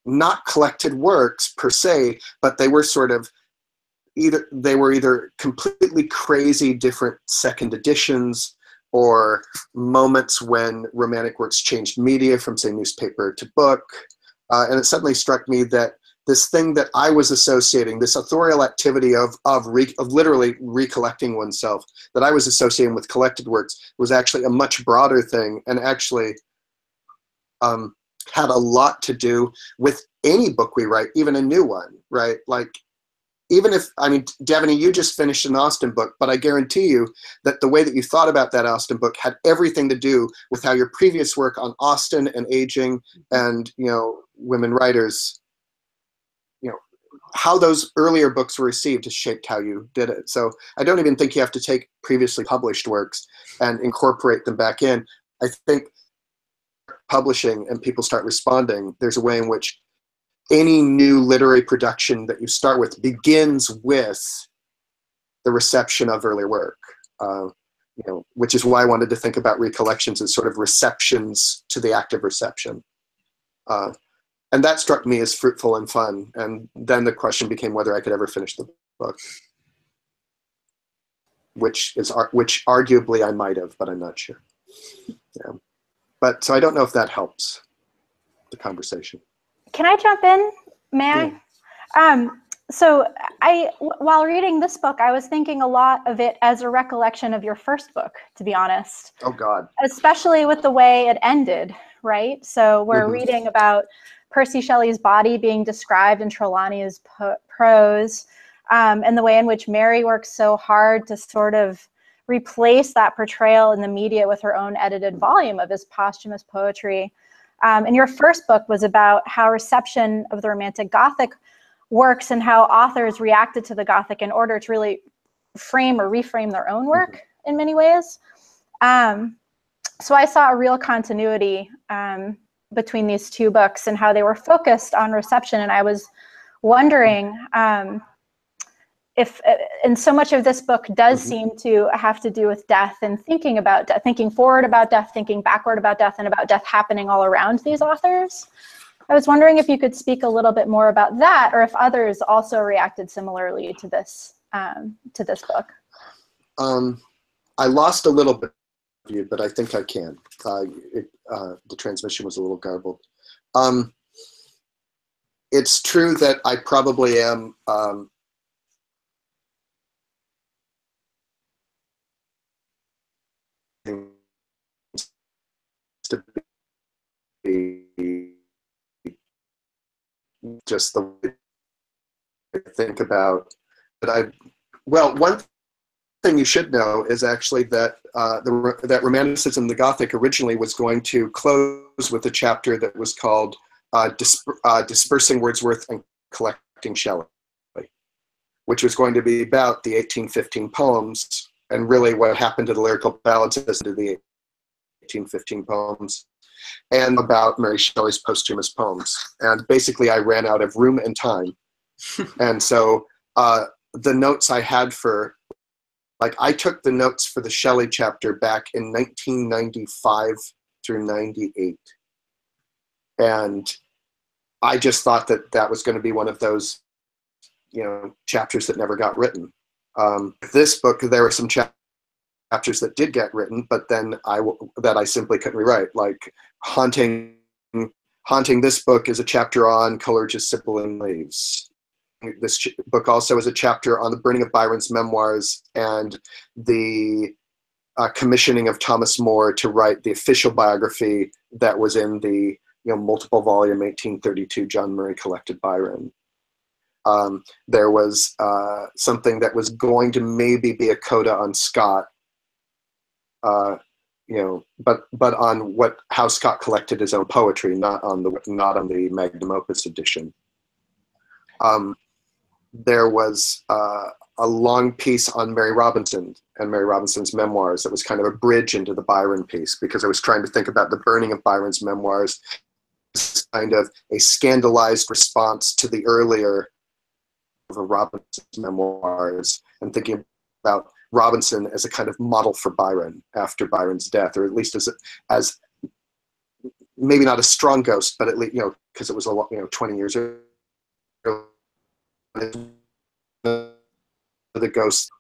not collected works per se, but they were sort of either completely crazy different second editions, or moments when romantic works changed media from, say, newspaper to book. And it suddenly struck me that this thing that I was associating, this authorial activity of literally recollecting oneself, that I was associating with collected works, was actually a much broader thing, and actually had a lot to do with any book we write, even a new one, right? Like, even if, I mean, Devaney, you just finished an Austen book, but I guarantee you that the way that you thought about that Austen book had everything to do with how your previous work on Austen and aging and, women writers, how those earlier books were received has shaped how you did it. So I don't even think you have to take previously published works and incorporate them back in. I think publishing and people start responding, there's a way in which any new literary production that you start with begins with the reception of earlier work, which is why I wanted to think about recollections as sort of receptions to the act of reception. And that struck me as fruitful and fun. And then the question became whether I could ever finish the book, which arguably I might have, but I'm not sure. Yeah. But so I don't know if that helps the conversation. Can I jump in? May I? Yeah. So while reading this book, I was thinking a lot of it as a recollection of your first book, to be honest. Oh, God. Especially with the way it ended, right? So we're reading about Percy Shelley's body being described in Trelawney's prose, and the way in which Mary works so hard to sort of replace that portrayal in the media with her own edited volume of his posthumous poetry. And your first book was about how reception of the Romantic Gothic works and how authors reacted to the Gothic in order to really frame or reframe their own work in many ways. So I saw a real continuity between these two books and how they were focused on reception. And I was wondering if, and so much of this book does seem to have to do with death and thinking about death, thinking forward about death, thinking backward about death, and about death happening all around these authors. I was wondering if you could speak a little bit more about that, or if others also reacted similarly to this book. I lost a little bit of you, but I think I can. The transmission was a little garbled. It's true that I probably am to be just the way I think about it. One thing you should know is actually that that Romanticism, the Gothic, originally was going to close with a chapter that was called Dispersing Wordsworth and Collecting Shelley. which was going to be about the 1815 poems and really what happened to the lyrical ballads of the 1815 poems, and about Mary Shelley's posthumous poems. And basically I ran out of room and time. And so the notes I had for, like, I took the notes for the Shelley chapter back in 1995 through 98. And I just thought that that was going to be one of those, chapters that never got written. This book, there were some chapters that did get written, but then that I simply couldn't rewrite. Like Haunting this book is a chapter on Coleridge's Sibylline Leaves. This book also is a chapter on the burning of Byron's memoirs and the commissioning of Thomas More to write the official biography that was in the multiple volume 1832 John Murray Collected Byron. There was something that was going to maybe be a coda on Scott, but on how Scott collected his own poetry, not on the magnum opus edition. There was a long piece on Mary Robinson and Mary Robinson's memoirs that was kind of a bridge into the Byron piece, because I was trying to think about the burning of Byron's memoirs as kind of a scandalized response to the earlier of Robinson's memoirs, and thinking about Robinson as a kind of model for Byron after Byron's death, or at least as maybe not a strong ghost, but at least, because it was 20 years earlier. The ghost,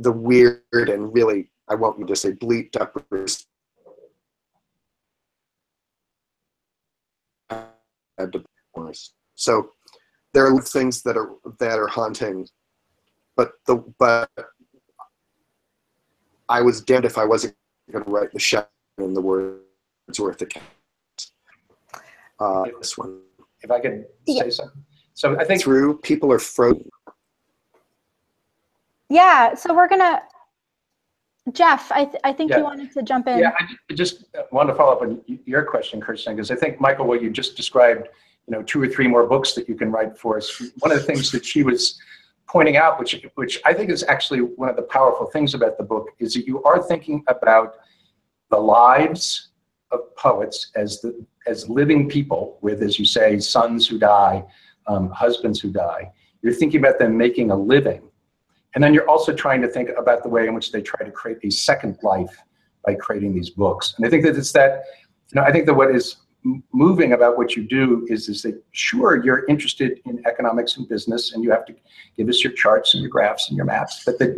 the weird and really, I won't just say bleak duckers. So there are things that are haunting, but I was damned if I wasn't going to write the Shelley in the Wordsworth account. This one. If I could say something. So I think people are frozen. Yeah, so we're gonna, Jeff, I think you wanted to jump in. Yeah, I just want to follow up on your question, Kirsten, because I think, Michael, what you just described, 2 or 3 more books that you can write for us. One of the things that she was pointing out, which I think is actually one of the powerful things about the book, is that you are thinking about the lives of poets as living people with, as you say, sons who die, husbands who die. You're thinking about them making a living. And then you're also trying to think about the way in which they try to create a second life by creating these books. And I think that it's that, I think that what is moving about what you do is that, sure, you're interested in economics and business, and you have to give us your charts and your graphs and your maps, but that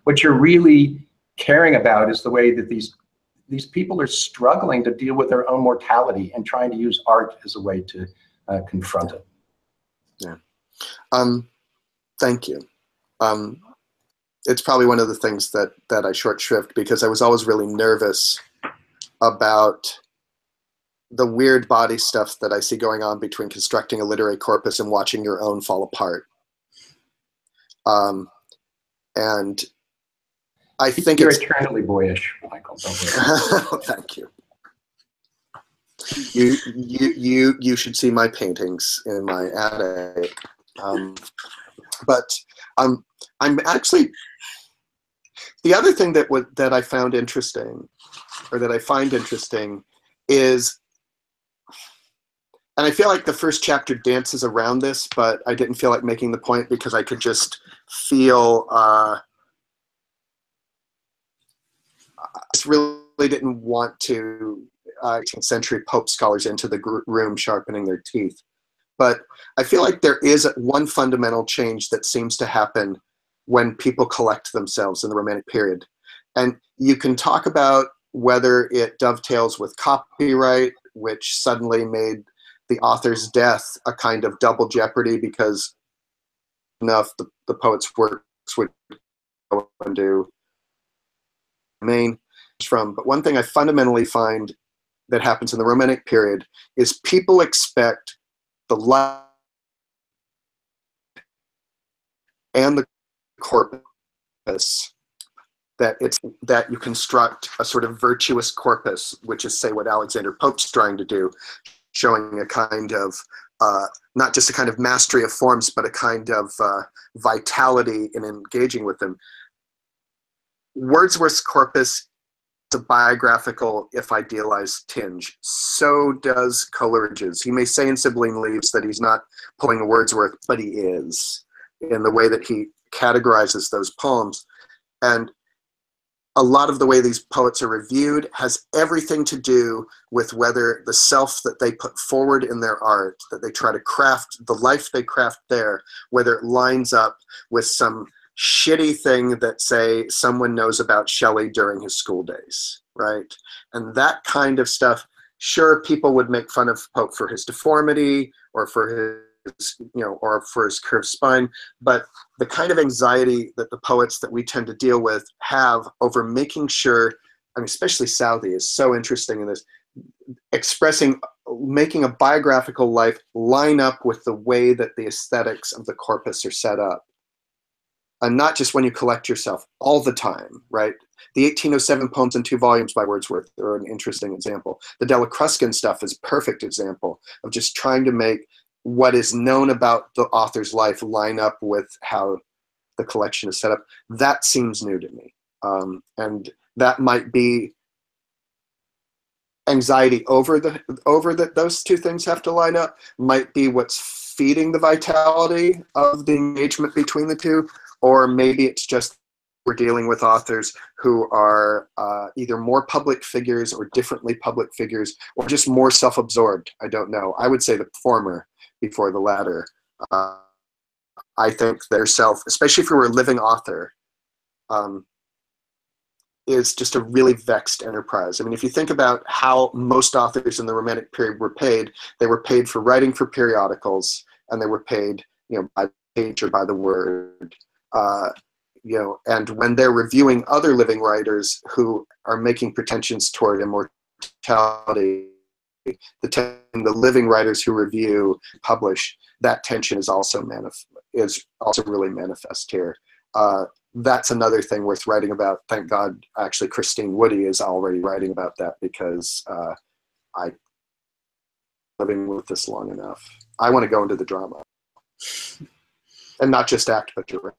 what you're really caring about is the way that these people are struggling to deal with their own mortality and trying to use art as a way to confront it. Yeah. Thank you. It's probably one of the things that I short shrift, because I was always really nervous about the weird body stuff that I see going on between constructing a literary corpus and watching your own fall apart. And I think you're eternally boyish, Michael. Thank you. You should see my paintings in my attic. But I'm actually, the other thing that I found interesting, or that I find interesting, is, and I feel like the first chapter dances around this, but I didn't feel like making the point because I could just feel, I just really didn't want to 18th century Pope scholars into the room sharpening their teeth. But I feel like there is one fundamental change that seems to happen when people collect themselves in the Romantic period. And you can talk about whether it dovetails with copyright, which suddenly made the author's death a kind of double jeopardy, because enough the poet's works would go into remain from. But one thing I fundamentally find that happens in the Romantic period is people expect the life and the corpus, that you construct a sort of virtuous corpus, which is, say, what Alexander Pope's trying to do, showing a kind of not just a kind of mastery of forms, but a kind of vitality in engaging with them. Wordsworth's corpus is a biographical, if idealized, tinge. So does Coleridge's. He may say in Sibylline Leaves that he's not pulling a Wordsworth, but he is, in the way that he categorizes those poems. And a lot of the way these poets are reviewed has everything to do with whether the self that they put forward in their art, that they try to craft, the life they craft there, whether it lines up with some shitty thing that, say, someone knows about Shelley during his school days, right? And that kind of stuff, sure, people would make fun of Pope for his deformity or for his, or for his curved spine, but the kind of anxiety that the poets that we tend to deal with have over making sure, I mean, especially Southey is so interesting in this, making a biographical life line up with the way that the aesthetics of the corpus are set up. And not just when you collect yourself, all the time, right? The 1807 poems in 2 volumes by Wordsworth are an interesting example. The Della-Cruscan stuff is a perfect example of just trying to make what is known about the author's life line up with how the collection is set up. That seems new to me. And that might be anxiety over that those two things have to line up, might be what's feeding the vitality of the engagement between the two. Or maybe it's just we're dealing with authors who are either more public figures or differently public figures, or just more self-absorbed. I don't know. I would say the former before the latter. I think their self, especially if you were a living author, is just a really vexed enterprise. I mean, if you think about how most authors in the Romantic period were paid, they were paid for writing for periodicals, and they were paid, by page or by the word. And when they're reviewing other living writers who are making pretensions toward immortality, the living writers who review, publish, that tension is also really manifest here. That's another thing worth writing about. Thank God, actually, Christine Woody is already writing about that, because I'm living with this long enough. I want to go into the drama. And not just act, but direct.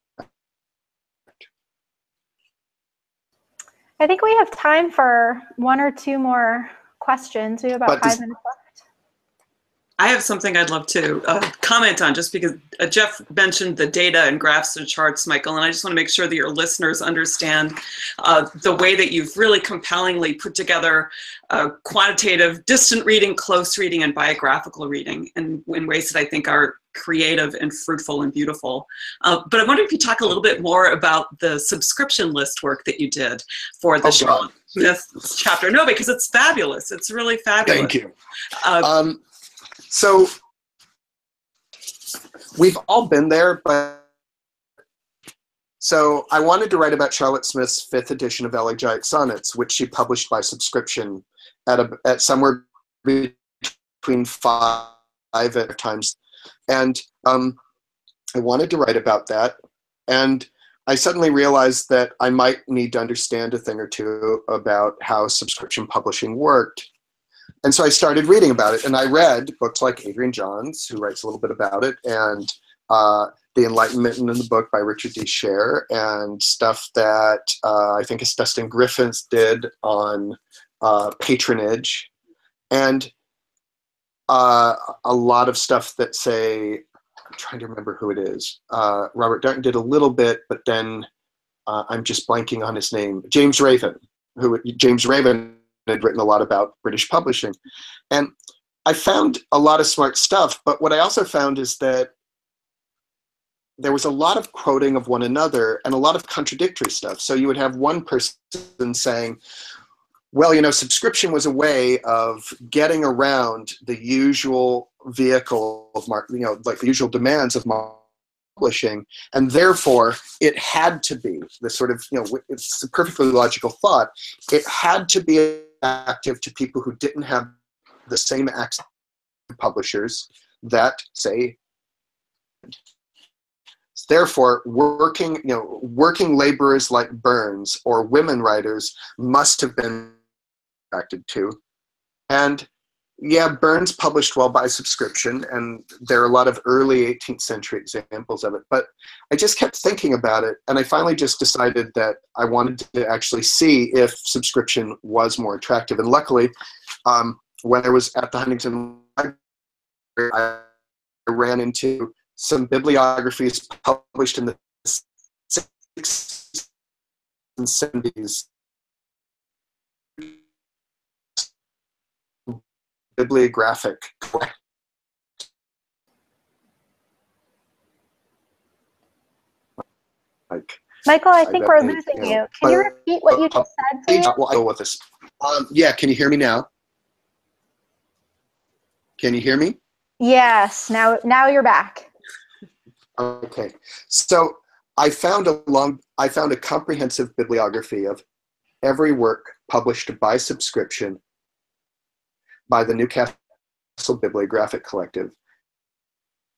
I think we have time for 1 or 2 more questions. We have about 5 minutes left. I have something I'd love to comment on, just because Jeff mentioned the data and graphs and charts, Michael, and I just want to make sure that your listeners understand the way that you've really compellingly put together quantitative, distant reading, close reading, and biographical reading in ways that I think are creative and fruitful and beautiful. But I wonder if you talk a little bit more about the subscription list work that you did for the Charlotte Smith chapter. No, because it's fabulous. It's really fabulous. Thank you. So we've all been there, but so I wanted to write about Charlotte Smith's 5th edition of Elegiac Sonnets, which she published by subscription at somewhere between 5 times. And I wanted to write about that. And I suddenly realized that I might need to understand a thing or two about how subscription publishing worked. And so I started reading about it, and I read books like Adrian Johns, who writes a little bit about it, and The Enlightenment in the Book by Richard D. Scher, and stuff that I think it's Dustin Griffiths did on patronage, and a lot of stuff that, say, I'm trying to remember who it is. Robert Darnton did a little bit, but then I'm just blanking on his name. James Raven had written a lot about British publishing. And I found a lot of smart stuff, but what I also found is that there was a lot of quoting of one another and a lot of contradictory stuff. So you would have one person saying, well, subscription was a way of getting around the usual vehicle of like the usual demands of publishing, and therefore it had to be the sort of, it's a perfectly logical thought. It had to be active to people who didn't have the same access to publishers that, say, therefore working laborers like Burns or women writers must have been attracted to. And Yeah, Burns published well by subscription, and there are a lot of early 18th century examples of it. But I just kept thinking about it, and I finally just decided that I wanted to actually see if subscription was more attractive. And luckily, when I was at the Huntington Library, I ran into some bibliographies published in the 60s and 70s, bibliographic. Like, Michael, I think we're losing you. Can you repeat what you just said, please? Well, I'll go with this. Yeah, can you hear me now? Can you hear me? Yes, now you're back. Okay, so I found a comprehensive bibliography of every work published by subscription by the Newcastle Bibliographic Collective,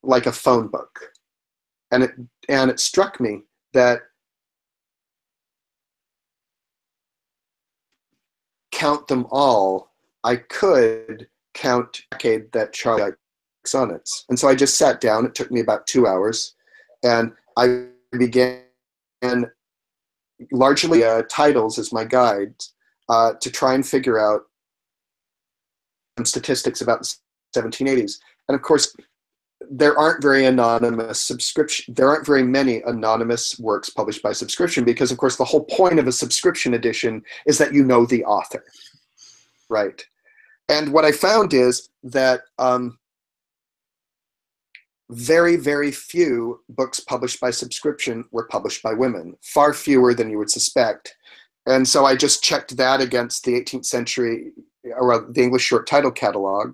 like a phone book, and it struck me that count them all, I could count the decade that Charlie Ike sonnets. And so I just sat down. It took me about 2 hours, and I began largely titles as my guide to try and figure out some statistics about the 1780s. And of course, there aren't very many anonymous works published by subscription, because of course the whole point of a subscription edition is that you know the author, right? And what I found is that very, very few books published by subscription were published by women, far fewer than you would suspect. And so I just checked that against the 18th century, or the English short title catalog,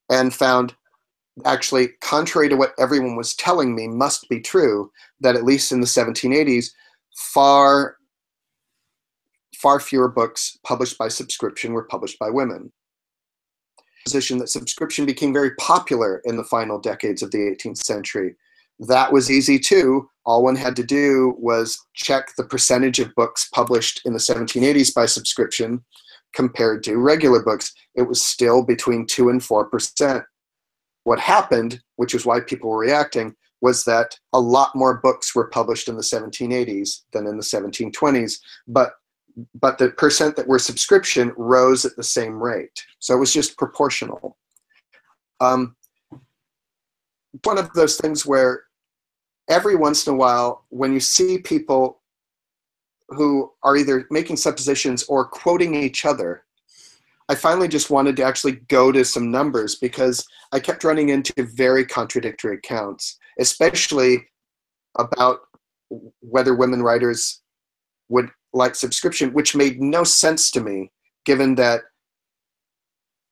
and found, actually, contrary to what everyone was telling me must be true, that at least in the 1780s, far fewer books published by subscription were published by women. Position that subscription became very popular in the final decades of the 18th century. That was easy too. All one had to do was check the percentage of books published in the 1780s by subscription compared to regular books. It was still between 2 and 4%. What happened, which is why people were reacting, was that a lot more books were published in the 1780s than in the 1720s, but the percent that were subscription rose at the same rate. So it was just proportional. One of those things where every once in a while, when you see people who are either making suppositions or quoting each other, I finally just wanted to actually go to some numbers, because I kept running into very contradictory accounts, especially about whether women writers would like subscription, which made no sense to me, given that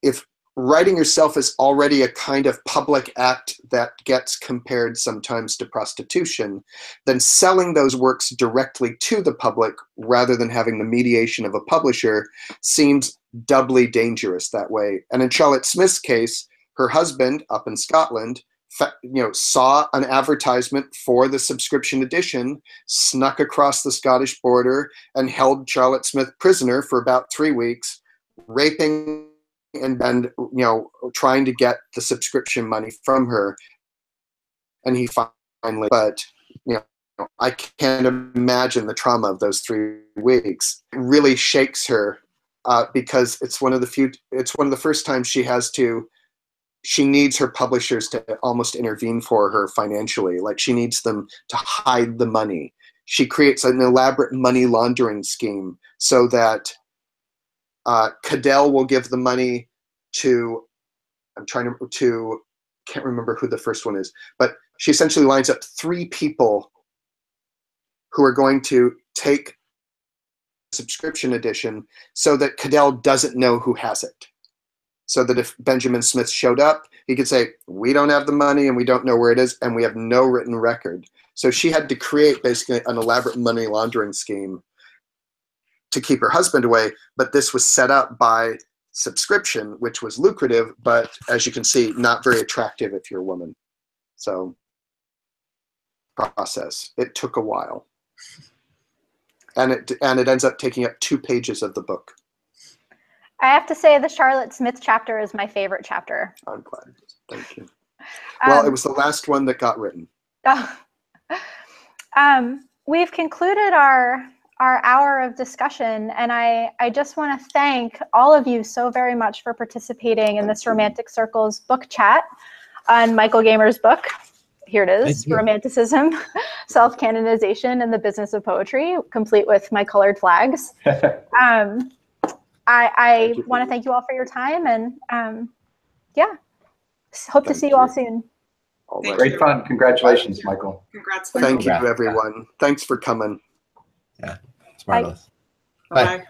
if writing yourself is already a kind of public act that gets compared sometimes to prostitution, then selling those works directly to the public rather than having the mediation of a publisher seems doubly dangerous that way. And in Charlotte Smith's case, her husband up in Scotland, saw an advertisement for the subscription edition, snuck across the Scottish border, and held Charlotte Smith prisoner for about 3 weeks, raping and trying to get the subscription money from her. And he finally, but I can't imagine the trauma of those 3 weeks. It really shakes her, because it's one of the first times she needs her publishers to almost intervene for her financially. Like, she needs them to hide the money. She creates an elaborate money laundering scheme so that Cadell will give the money to, can't remember who the first one is, but she essentially lines up 3 people who are going to take the subscription edition so that Cadell doesn't know who has it. So that if Benjamin Smith showed up, he could say, we don't have the money and we don't know where it is and we have no written record. So she had to create basically an elaborate money laundering scheme to keep her husband away. But this was set up by subscription, which was lucrative, but as you can see, not very attractive if you're a woman. So process. It took a while. And it ends up taking up 2 pages of the book. I have to say the Charlotte Smith chapter is my favorite chapter. I'm glad. Thank you. Well, it was the last one that got written. We've concluded our hour of discussion, and I just want to thank all of you so very much for participating in this Romantic Circles book chat on Michael Gamer's book. Here it is, Romanticism, Self-Canonization, and the Business of Poetry, complete with my colored flags. I want to thank you all for your time, and yeah, hope to see you all soon. All right. Great fun. Congratulations, Michael. Congrats. Thank you, everyone. Thanks for coming. Yeah, it's marvelous. Bye. Bye.